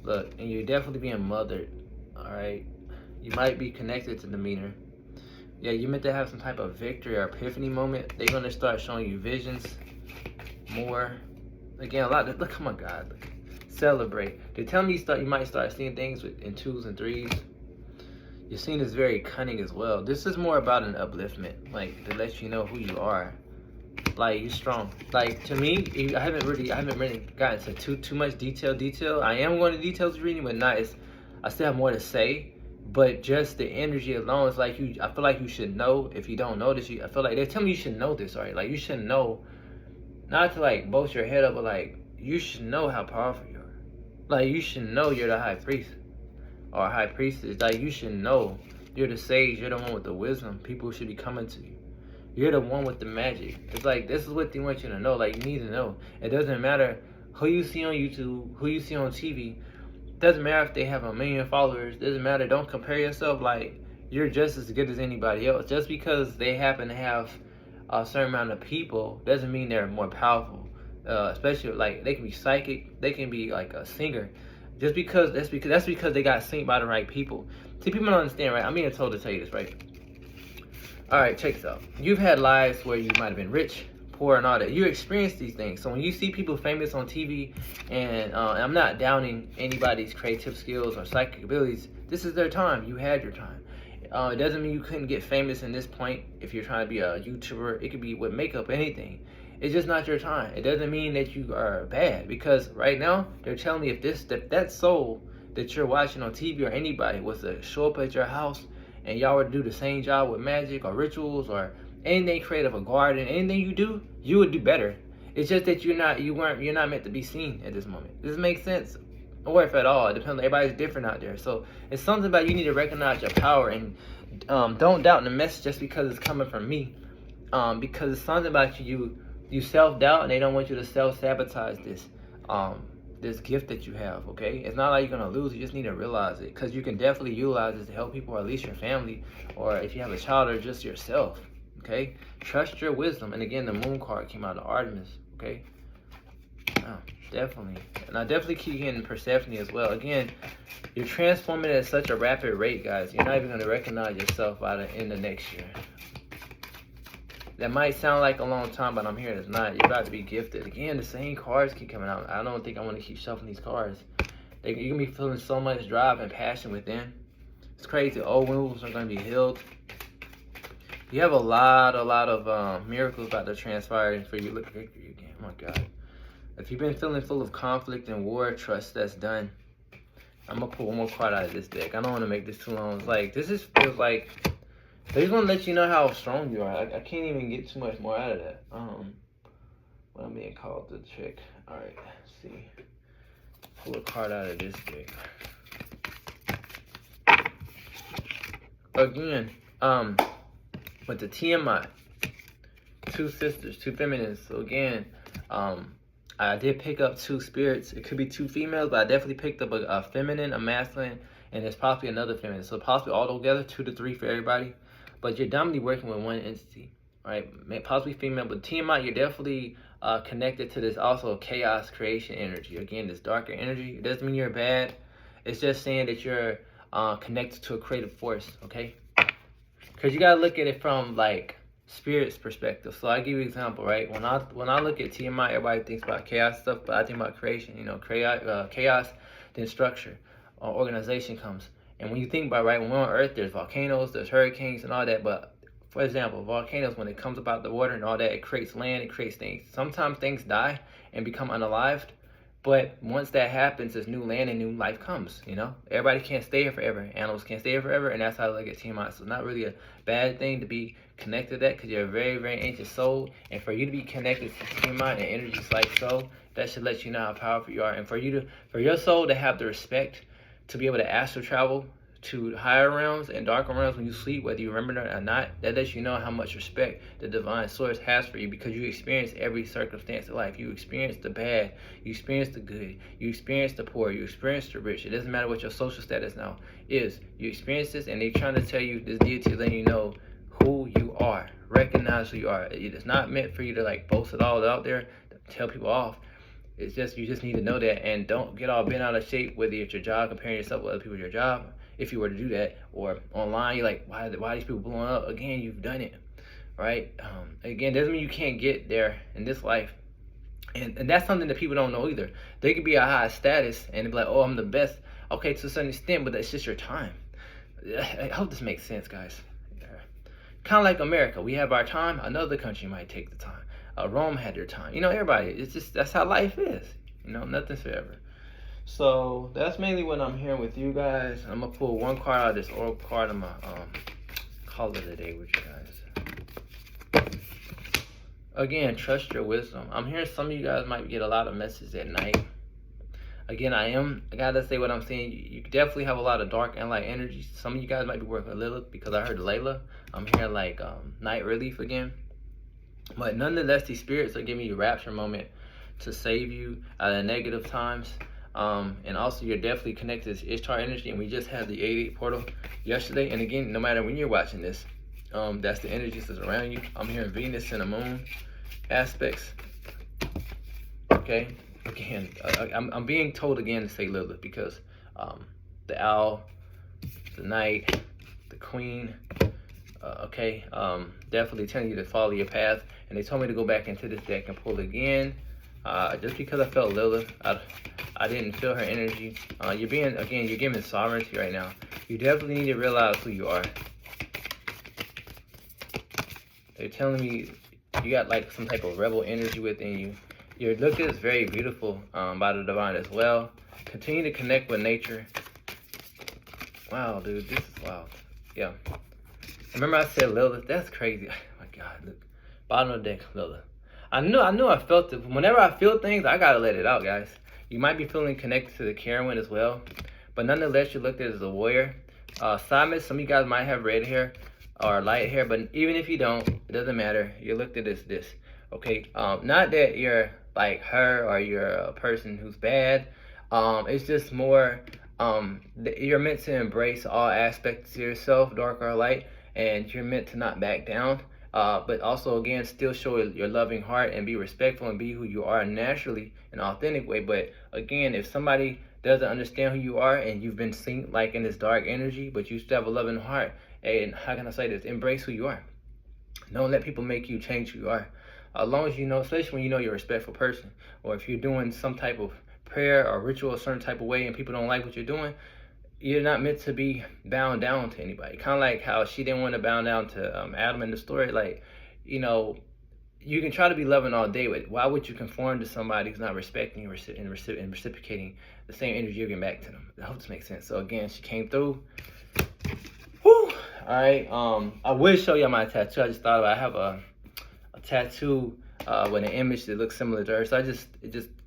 Look, and you're definitely being mothered. All right, you might be connected to the meter. Yeah, you meant to have some type of victory or epiphany moment. They're gonna start showing you visions more. Again, a lot of, look, oh my God, look. Celebrate. They tell me you might start seeing things in 2s and 3s. You're seen as very cunning as well. This is more about an upliftment, like to let you know who you are. Like, you're strong. Like, to me, I haven't really gotten into too much detail. I am going to details reading, but not as, I still have more to say. But just the energy alone is like I feel like you should know. If you don't know this, I feel like they're telling me you should know this, right? Like, you should know, not to like boast your head up, but like you should know how powerful you are. Like, you should know you're the high priest or high priestess. Like, you should know you're the sage. You're the one with the wisdom. People should be coming to you. You're the one with the magic. It's like, this is what they want you to know. Like, you need to know. It doesn't matter who you see on YouTube, who you see on TV. It doesn't matter if they have 1 million followers. It doesn't matter. Don't compare yourself. Like, you're just as good as anybody else. Just because they happen to have a certain amount of people doesn't mean they're more powerful. Especially like they can be psychic, they can be like a singer. That's because they got synced by the right people. See, people don't understand, right? I'm being told to tell you this, right? All right, check this out. You've had lives where you might have been rich, poor, and all that. You experienced these things. So when you see people famous on TV, and I'm not downing anybody's creative skills or psychic abilities, this is their time. You had your time. It doesn't mean you couldn't get famous in this point if you're trying to be a YouTuber. It could be with makeup, anything. It's just not your time. It doesn't mean that you are bad, because right now they're telling me if that soul that you're watching on TV or anybody was to show up at your house and y'all were to do the same job with magic or rituals or anything creative, a garden, anything you do, you would do better. It's just that you're not meant to be seen at this moment. Does this make sense? Or if at all, it depends. Everybody's different out there. So it's something about you need to recognize your power and don't doubt the message just because it's coming from me. Because it's something about you self-doubt, and they don't want you to self-sabotage this gift that you have, okay? It's not like you're gonna lose. You just need to realize it, because you can definitely utilize it to help people, or at least your family, or if you have a child, or just yourself, okay? Trust your wisdom. And again, the moon card came out of Artemis, okay? Definitely. And I definitely keep getting Persephone as well. Again, you're transforming at such a rapid rate, guys. You're not even gonna recognize yourself by the end of next year. That might sound like a long time, but I'm here. It's not. You're about to be gifted. Again, the same cards keep coming out. I don't think I want to keep shuffling these cards. You're going to be feeling so much drive and passion within. It's crazy. Old wounds are going to be healed. You have a lot of miracles about to transpire for you. Look at you again. Oh, my God. If you've been feeling full of conflict and war, trust that's done. I'm going to pull one more card out of this deck. I don't want to make this too long. It's like, this feels like... They just want to let you know how strong you are. I can't even get too much more out of that. What I'm being called to check. All right, let's see. Pull a card out of this deck. Again, with the TMI, 2 sisters, 2 feminines. So again, I did pick up 2 spirits. It could be 2 females, but I definitely picked up a feminine, a masculine, and there's possibly another feminine. So possibly all together, 2 to 3 for everybody. But you're dominantly working with one entity, right? Possibly female, but TMI, you're definitely connected to this also chaos creation energy. Again, this darker energy. It doesn't mean you're bad. It's just saying that you're connected to a creative force, okay? Because you gotta look at it from like spirit's perspective. So I give you an example, right? When I look at TMI, everybody thinks about chaos stuff, but I think about creation. You know, chaos, then structure, organization comes. And when you think about, right, when we're on Earth, there's volcanoes, there's hurricanes and all that. But for example, volcanoes, when it comes about the water and all that, it creates land, it creates things. Sometimes things die and become unalived. But once that happens, there's new land and new life comes, you know? Everybody can't stay here forever. Animals can't stay here forever. And that's how I look at TMI. So it's not really a bad thing to be connected to that, because you're a very, very ancient soul. And for you to be connected to TMI and energies like so, that should let you know how powerful you are. And for your soul to have the respect to be able to astral travel to higher realms and darker realms when you sleep, whether you remember it or not, that lets you know how much respect the divine source has for you, because you experience every circumstance of life. You experience the bad, you experience the good, you experience the poor, you experience the rich. It doesn't matter what your social status now is. You experience this, and they're trying to tell you, this deity is letting you know who you are. Recognize who you are. It is not meant for you to like boast it all out there, to tell people off. It's just, you just need to know that, and don't get all bent out of shape, whether it's your job, comparing yourself with other people at your job. If you were to do that, or online, you're like, why are these people blowing up? Again, you've done it, right? Again, doesn't mean you can't get there in this life. And that's something that people don't know either. They could be a high status and be like, oh, I'm the best. Okay, to a certain extent, but that's just your time. I hope this makes sense, guys. Kind of like America. We have our time. Another country might take the time. Rome had their time. You know, everybody. It's just, that's how life is. You know, nothing's forever. So that's mainly what I'm hearing with you guys. I'm gonna pull one card out of this oracle card. I'm gonna call it a day with you guys. Again, trust your wisdom. I'm hearing some of you guys might get a lot of messages at night. Again, I gotta say what I'm saying. You definitely have a lot of dark and light energy. Some of you guys might be working with Lilith, because I heard Layla. I'm hearing like night relief again. But nonetheless, these spirits are giving you a rapture moment to save you out of negative times. And also, you're definitely connected to Ishtar energy, and we just had the 88 portal yesterday. And again, no matter when you're watching this, that's the energies that's around you. I'm hearing Venus and the moon aspects. Okay, again, I'm being told again to say Lilith, because the owl, the knight, the queen, definitely telling you to follow your path. And they told me to go back into this deck and pull again, just because I felt Lilith. I didn't feel her energy. You're giving sovereignty right now. You definitely need to realize who you are. They're telling me you got like some type of rebel energy within you. Your look is very beautiful by the divine as well. Continue to connect with nature. Wow, dude, this is wild. Yeah. Remember I said Lilith? That's crazy. Oh my God, look. Bottom of the deck, Lilith. I knew I felt it. Whenever I feel things, I gotta let it out, guys. You might be feeling connected to the Karen as well, but nonetheless, you're looked at as a warrior. Simon, some of you guys might have red hair or light hair, but even if you don't, it doesn't matter. You're looked at as this, okay? Not that you're like her or you're a person who's bad. It's just more, you're meant to embrace all aspects of yourself, dark or light, and you're meant to not back down. But also, again, still show your loving heart and be respectful and be who you are naturally, an authentic way. But again, if somebody doesn't understand who you are and you've been seen like in this dark energy, but you still have a loving heart, and how can I say this? Embrace who you are. Don't let people make you change who you are. As long as you know, especially when you know you're a respectful person, or if you're doing some type of prayer or ritual a certain type of way and people don't like what you're doing, you're not meant to be bound down to anybody. Kind of like how she didn't want to bound down to Adam in the story. Like, you know, you can try to be loving all day, but why would you conform to somebody who's not respecting you and reciprocating the same energy you're giving back to them? I hope this makes sense. So again, she came through. Whew. All right. I will show you my tattoo. I just thought about it. I have a tattoo with an image that looks similar to her. So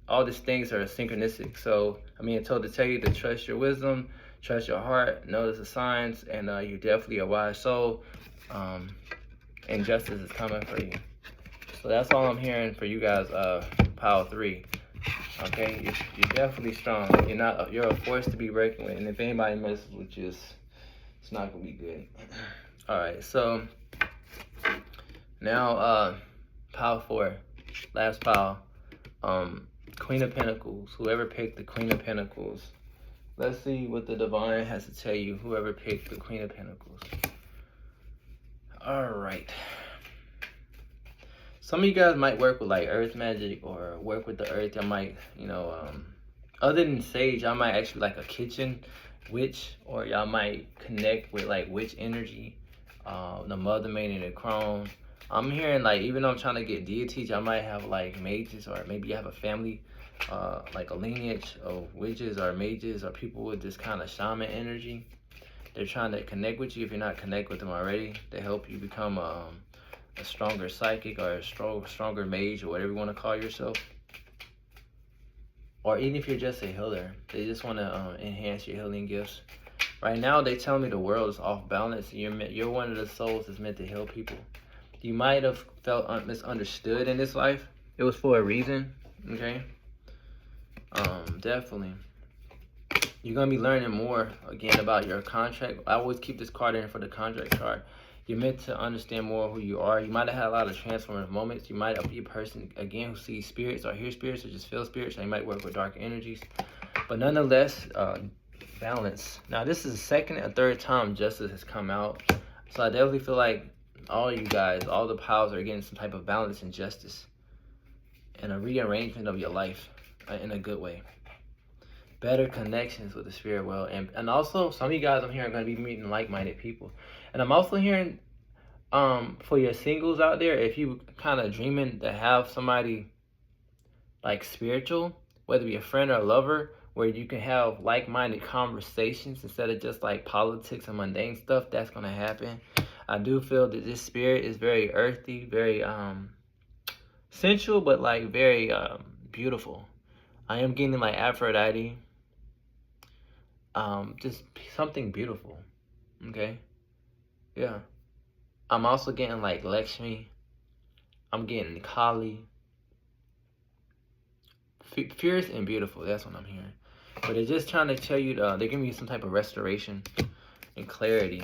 all these things are synchronistic. So I mean, I told to tell you to trust your wisdom. Trust your heart, notice the signs, and you're definitely a wise soul, and justice is coming for you. So that's all I'm hearing for you guys, Power 3. Okay, you're definitely strong. You're a force to be reckoned with, and if anybody messes with you, it's not gonna be good. All right, so now Power 4, last power, Queen of Pentacles. Whoever picked the Queen of Pentacles. Let's see what the divine has to tell you, whoever picked the Queen of Pentacles. All right. Some of you guys might work with like earth magic or work with the earth. I might, other than sage, I might actually like a kitchen witch, or y'all might connect with like witch energy, the mother maid and the crone. I'm hearing like, even though I'm trying to get deities, I might have like mages, or maybe you have a family, like a lineage of witches or mages or people with this kind of shaman energy. They're trying to connect with you if you're not connected with them already, to help you become a stronger psychic or a stronger mage, or whatever you want to call yourself. Or even if you're just a healer, they just want to enhance your healing gifts. Right now, they tell me the world is off balance. You're one of the souls that's meant to heal people. You might have felt misunderstood in this life. It was for a reason, okay? Definitely. You're gonna be learning more again about your contract. I always keep this card in for the contract card. You're meant to understand more who you are. You might have had a lot of transformative moments. You might be a person again who sees spirits or hear spirits or just feel spirits. Or you might work with dark energies. But nonetheless, balance. Now this is the second and third time justice has come out. So I definitely feel like all you guys, all the powers are getting some type of balance and justice. And a rearrangement of your life in a good way. Better connections with the spirit world. And also, some of you guys I'm hearing are going to be meeting like-minded people. And I'm also hearing, for your singles out there, if you kind of dreaming to have somebody like spiritual, whether it be a friend or a lover, where you can have like-minded conversations instead of just like politics and mundane stuff, that's going to happen. I do feel that this spirit is very earthy, very sensual, but like very beautiful. I am getting like Aphrodite, just something beautiful. Okay, yeah. I'm also getting like Lakshmi. I'm getting Kali. Fierce and beautiful. That's what I'm hearing. But they're just trying to tell you. They're giving you some type of restoration and clarity.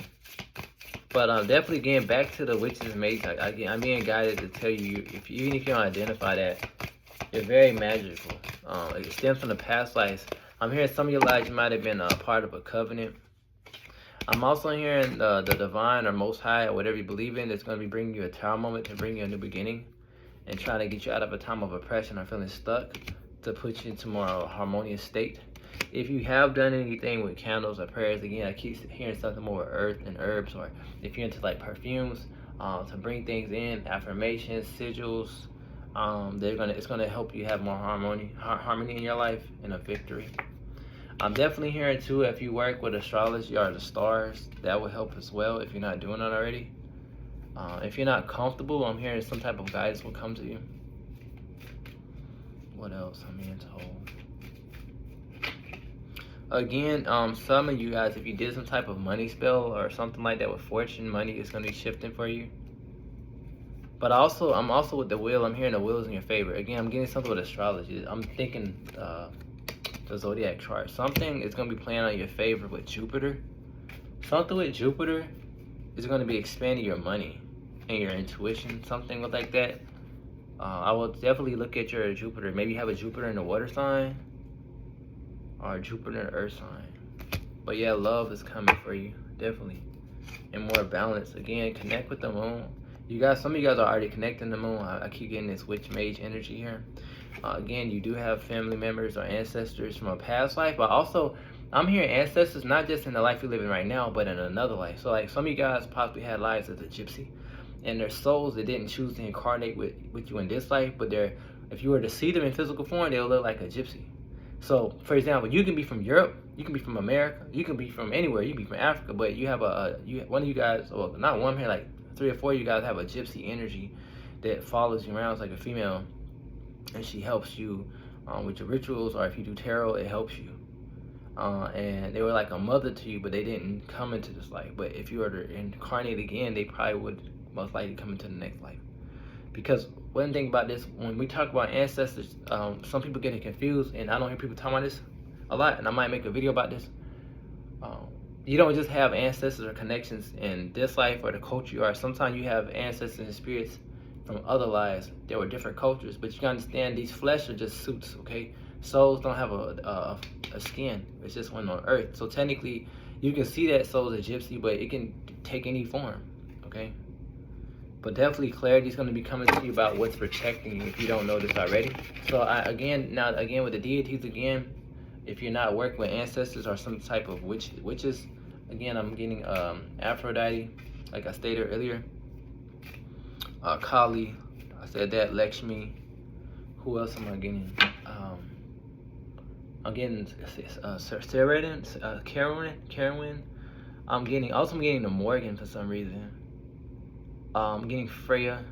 But definitely getting back to the witches and mages. I'm being guided to tell you, even if you don't identify that, you're very magical. It stems from the past lives. I'm hearing some of your lives you might have been a part of a covenant. I'm also hearing the divine or most high or whatever you believe in is going to be bringing you a tower moment to bring you a new beginning and trying to get you out of a time of oppression or feeling stuck to put you into more harmonious state. If you have done anything with candles or prayers, again, I keep hearing something more with earth and herbs, or if you're into like perfumes, to bring things in, affirmations, sigils, it's gonna help you have more harmony in your life and a victory. I'm definitely hearing too, if you work with astrology or the stars, that will help as well if you're not doing it already. If you're not comfortable, I'm hearing some type of guidance will come to you. What else I'm being told? Again, some of you guys, if you did some type of money spell or something like that with fortune, money is going to be shifting for you. But also, I'm also with the wheel. I'm hearing the wheel is in your favor. Again, I'm getting something with astrology. I'm thinking the zodiac chart. Something is going to be playing on your favor with Jupiter. Something with Jupiter is going to be expanding your money and your intuition. Something like that. I will definitely look at your Jupiter. Maybe you have a Jupiter in the water sign or Jupiter in the earth sign. But yeah, love is coming for you, definitely. And more balance. Again, connect with the moon. You guys, some of you guys are already connecting the moon. I keep getting this witch mage energy here. Again, you do have family members or ancestors from a past life, but also I'm hearing ancestors not just in the life you're living right now, but in another life. So like some of you guys possibly had lives as a gypsy, and their souls that didn't choose to incarnate with you in this life, but if you were to see them in physical form, they'll look like a gypsy. So, for example, you can be from Europe, you can be from America, you can be from anywhere, you can be from Africa, but you have one of you guys, well, not one here, like 3 or 4 of you guys have a gypsy energy that follows you around. It's like a female, and she helps you with your rituals, or if you do tarot, it helps you. And they were like a mother to you, but they didn't come into this life. But if you were to incarnate again, they probably would most likely come into the next life. Because one thing about this, when we talk about ancestors, some people getting confused, and I don't hear people talking about this a lot, and I might make a video about this. You don't just have ancestors or connections in this life or the culture you are. Sometimes you have ancestors and spirits from other lives. There were different cultures, but you can understand these flesh are just suits, okay? Souls don't have a skin. It's just one on earth. So technically, you can see that soul is a gypsy, but it can take any form, okay? But definitely clarity is going to be coming to you about what's protecting you if you don't know this already. So again with the deities, again, if you're not working with ancestors or some type of witches, again, I'm getting Aphrodite, like I stated earlier. Kali, I said that. Lakshmi. Who else am I getting? I'm getting Carolyn. I'm getting the Morgan for some reason. I'm getting Freya.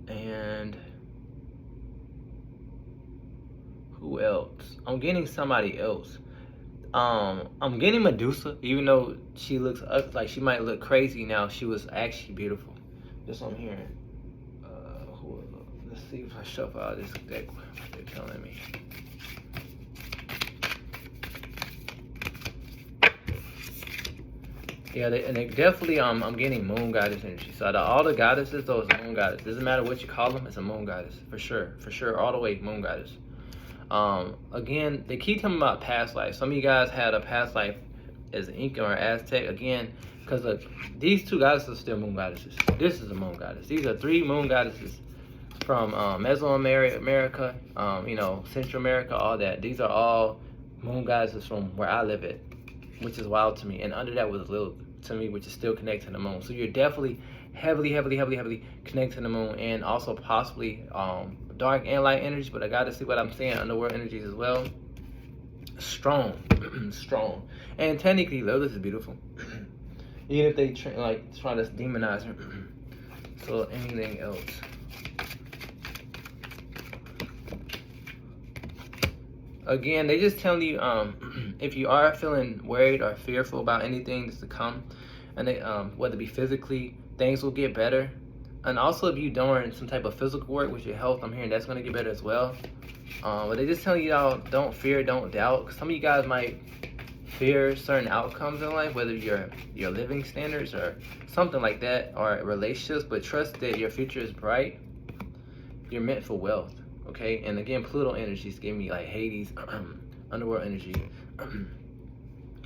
And who else? I'm getting somebody else. I'm getting Medusa, even though she looks like she might look crazy now. She was actually beautiful. That's what I'm hearing. Let's see if I shuffle out this deck. What they're telling me. Yeah, and they definitely I'm getting moon goddess energy. So out of all the goddesses, those moon goddess. Doesn't matter what you call them, it's a moon goddess for sure, all the way moon goddess. Again, they keep talking about past life. Some of you guys had a past life as an Inca or Aztec. Again, because look, these two goddesses are still moon goddesses. This is a moon goddess. These are 3 moon goddesses from Mesoamerica, you know, Central America, all that. These are all moon goddesses from where I live at, which is wild to me. And under that was Lilith to me, which is still connected to the moon. So you're definitely heavily connected to the moon, and also possibly dark and light energy. But I got to see what I'm saying, underworld energies as well. Strong, strong. And technically, Lilith is beautiful, even if they try to demonize her. So anything else? Again, they just telling you if you are feeling worried or fearful about anything that's to come, and they whether it be physically, things will get better. And also if you're doing some type of physical work with your health, I'm hearing that's going to get better as well. But they just telling you all, don't fear, don't doubt. Some of you guys might fear certain outcomes in life, whether your living standards or something like that, or relationships, but trust that your future is bright. You're meant for wealth. Okay, and again, Pluto energies gave me like Hades, underworld energy.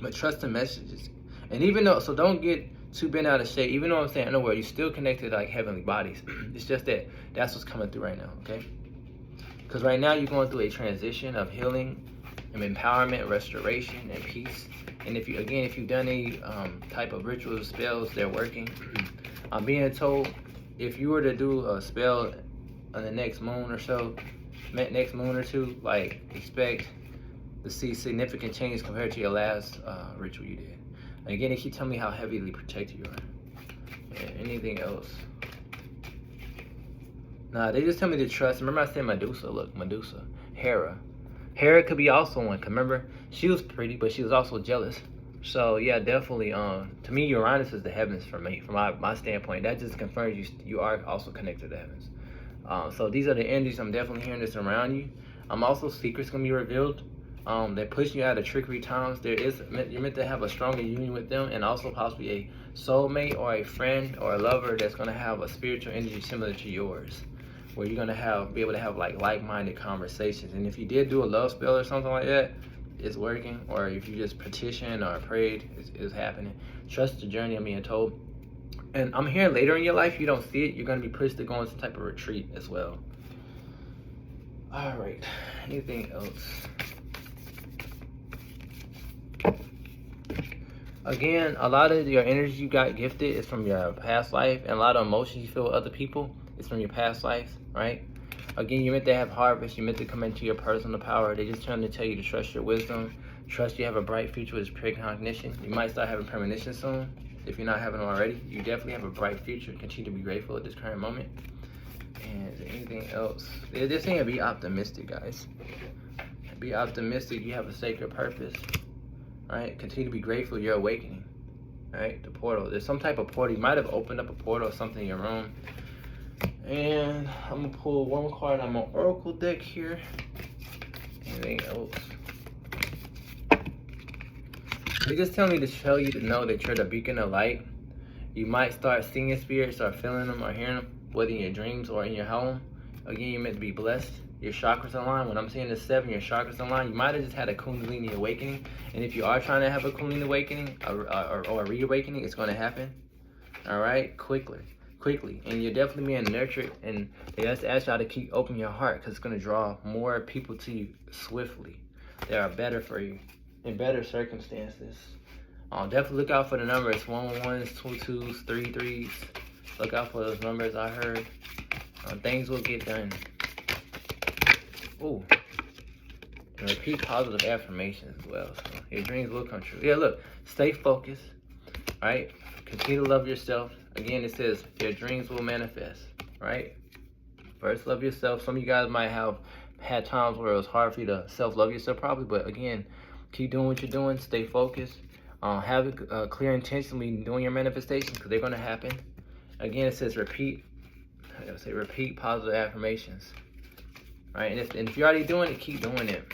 But trust the messages. And even though, so don't get too bent out of shape. Even though I'm saying underworld, you're still connected to like heavenly bodies. It's just that that's what's coming through right now, okay? Because right now you're going through a transition of healing and empowerment, restoration, and peace. And if you've done any type of rituals, spells, they're working. I'm being told if you were to do a spell on the next moon or so, next moon or two, like expect to see significant change compared to your last ritual you did. And again, they keep telling me how heavily protected you are. And anything else? Nah, they just tell me to trust. Remember I said Medusa, look, Medusa. Hera. Hera could be also one, 'cause remember, she was pretty, but she was also jealous. So yeah, definitely, to me, Uranus is the heavens for me, from my standpoint. That just confirms you are also connected to the heavens. So these are the energies. I'm definitely hearing this around you. Also secrets gonna be revealed. They're pushing you out of trickery times. You're meant to have a stronger union with them, and also possibly a soulmate or a friend or a lover that's gonna have a spiritual energy similar to yours, where you're gonna be able to have like-minded conversations. And if you did do a love spell or something like that, it's working. Or if you just petitioned or prayed, it's happening. Trust the journey, I'm being told. And I'm hearing later in your life, you don't see it, you're going to be pushed to go on some type of retreat as well. All right, anything else? Again, a lot of your energy you got gifted is from your past life, and a lot of emotions you feel with other people is from your past life, right? Again, you're meant to have harvest, you're meant to come into your personal power. They're just trying to tell you to trust your wisdom, trust you have a bright future with precognition. You might start having premonition soon. If you're not having them already, you definitely have a bright future. Continue to be grateful at this current moment. And is there anything else? They're saying be optimistic, guys. Be optimistic. You have a sacred purpose. All right? Continue to be grateful. You're awakening. All right? The portal. There's some type of portal. You might have opened up a portal or something in your room. And I'm going to pull one card on my oracle deck here. Anything else? They just tell me to tell you to know that you're the beacon of light. You might start seeing spirits or feeling them or hearing them, whether in your dreams or in your home. Again, you're meant to be blessed. Your chakras align. When I'm saying the 7, your chakras align. You might have just had a Kundalini awakening. And if you are trying to have a Kundalini awakening or a reawakening, it's going to happen. All right? Quickly. And you're definitely being nurtured. And they just ask y'all to keep open your heart, because it's going to draw more people to you swiftly. They are better for you in better circumstances. Definitely look out for the numbers 111s, 22s, 33s. Look out for those numbers I heard. Things will get done. Ooh. And repeat positive affirmations as well. So your dreams will come true. Yeah, look. Stay focused. Alright? Continue to love yourself. Again, it says your dreams will manifest. Right? First, love yourself. Some of you guys might have had times where it was hard for you to self-love yourself probably. But again, Keep doing what you're doing. Stay focused. Have a clear intention when you're doing your manifestations, because they're going to happen. Again, it says repeat. I gotta say repeat positive affirmations. Right, and if you're already doing it, keep doing it.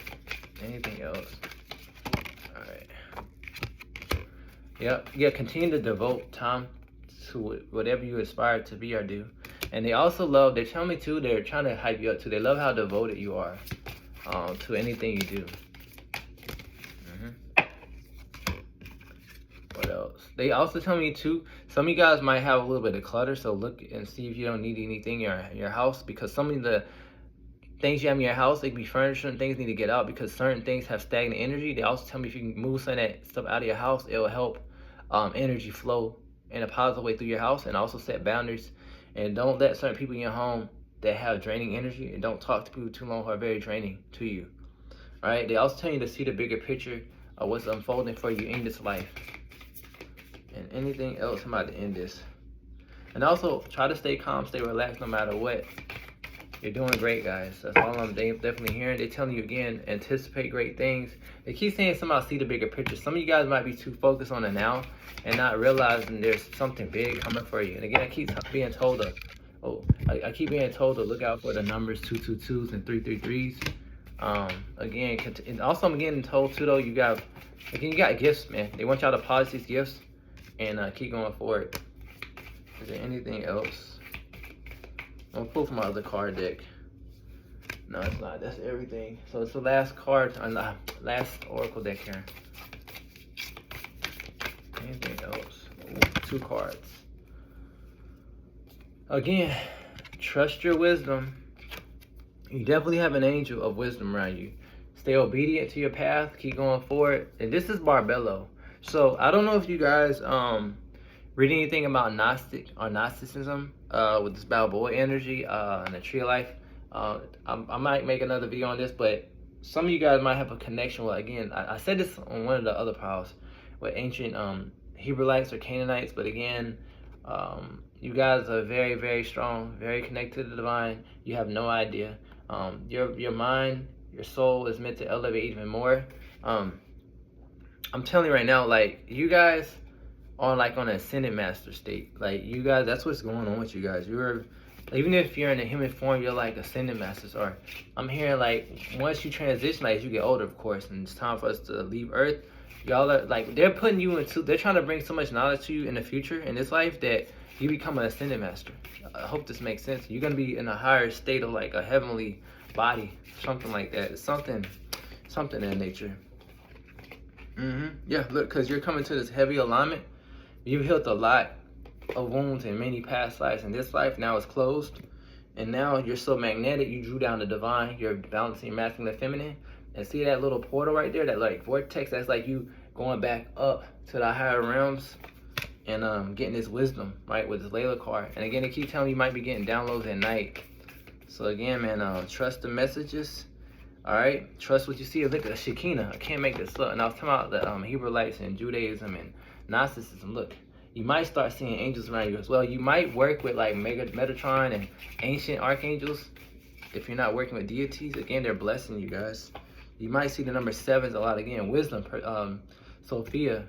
Anything else? All right. Yep. Yeah. Continue to devote time to whatever you aspire to be or do. And they also love. They tell me too. They're trying to hype you up too. They love how devoted you are to anything you do. What else? They also tell me too, some of you guys might have a little bit of clutter, so look and see if you don't need anything in your house, because some of the things you have in your house, they can be furniture and things need to get out, because certain things have stagnant energy. They also tell me if you can move some of that stuff out of your house, it will help energy flow in a positive way through your house, and also set boundaries. And don't let certain people in your home that have draining energy, and don't talk to people too long who are very draining to you. All right? They also tell you to see the bigger picture of what's unfolding for you in this life. And anything else, I'm about to end this. And also, try to stay calm, stay relaxed no matter what. You're doing great, guys. That's all I'm definitely hearing. They're telling you again, anticipate great things. They keep saying somehow see the bigger picture. Some of you guys might be too focused on the now and not realizing there's something big coming for you. And again, I keep being told I keep being told to look out for the numbers 222s and 333s. Again, and also I'm getting told too though, you got gifts, man. They want y'all to polish these gifts and keep going forward. Is there anything else? I'm gonna pull from my other card deck. No, it's not. That's everything. So it's the last card on the last oracle deck here. Anything else? Ooh, 2 cards. Again, trust your wisdom. You definitely have an angel of wisdom around you. Stay obedient to your path. Keep going forward. And this is Barbello. So I don't know if you guys read anything about Gnosticism with this Balboa energy and the tree of life. I might make another video on this, but some of you guys might have a connection with, again, I said this on one of the other piles with ancient Hebrewites or Canaanites, but again, you guys are very, very strong, very connected to the divine. You have no idea. Your mind, your soul is meant to elevate even more. I'm telling you right now, like, you guys on an ascended master state. Like, you guys, that's what's going on with you guys. You're, even if you're in a human form, you're like ascended masters. Or I'm hearing, like, once you transition, like, as you get older, of course, and it's time for us to leave Earth, y'all are, like, they're putting you into, they're trying to bring so much knowledge to you in the future, in this life, that you become an ascended master. I hope this makes sense. You're going to be in a higher state of, like, a heavenly body, something like that. Something in nature. Yeah, look, because you're coming to this heavy alignment. You've healed a lot of wounds in many past lives. In this life, now it's closed. And now you're so magnetic, you drew down the divine. You're balancing masculine and feminine. And see that little portal right there, that like vortex? That's like you going back up to the higher realms and getting this wisdom, right, with this Layla card. And again, they keep telling you might be getting downloads at night. So again, man, trust the messages. All right, trust what you see. Look at the Shekinah. I can't make this up. And I was talking about the Hebrewites and Judaism and Gnosticism. Look, you might start seeing angels around you as well. You might work with like Metatron and ancient archangels. If you're not working with deities, again, they're blessing you guys. You might see the number 7s a lot. Again, wisdom, Sophia.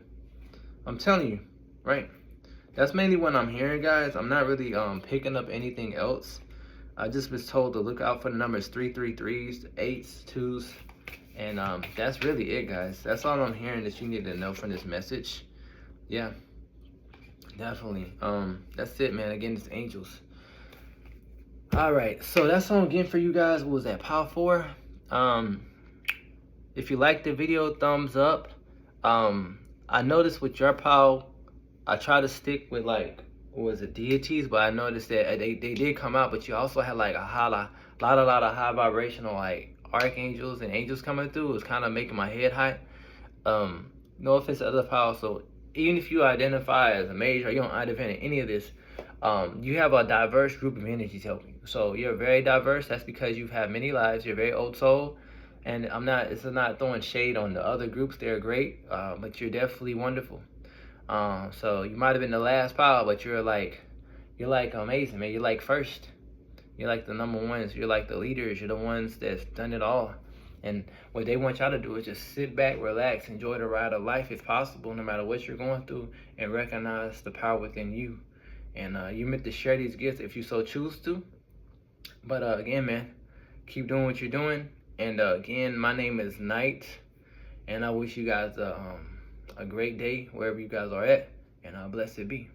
I'm telling you, right? That's mainly what I'm hearing, guys. I'm not really picking up anything else. I just was told to look out for the numbers 333s, 8s, 2s, and that's really it, guys. That's all I'm hearing that you need to know from this message. Yeah, definitely. That's it, man. Again, it's angels. All right, so that's all I'm getting for you guys. What was that, pile 4? If you liked the video, thumbs up. I noticed with your pile, I try to stick with like, what was it, deities, but I noticed that they did come out, but you also had like a lot of high vibrational like archangels and angels coming through. It was kind of making my head hot. No offense to other piles, so even if you identify as a mage or you don't identify in any of this, you have a diverse group of energies helping you. So you're very diverse. That's because you've had many lives. You're a very old soul. And it's not throwing shade on the other groups. They're great, but you're definitely wonderful. So you might have been the last pile, but you're like amazing, man. You're like first. You're like the number ones. You're like the leaders. You're the ones that's done it all. And what they want y'all to do is just sit back, relax, enjoy the ride of life if possible, no matter what you're going through, and recognize the power within you. And you meant to share these gifts if you so choose to. But again, man, keep doing what you're doing. And again, my name is Knight, and I wish you guys a great day wherever you guys are at, and blessed be.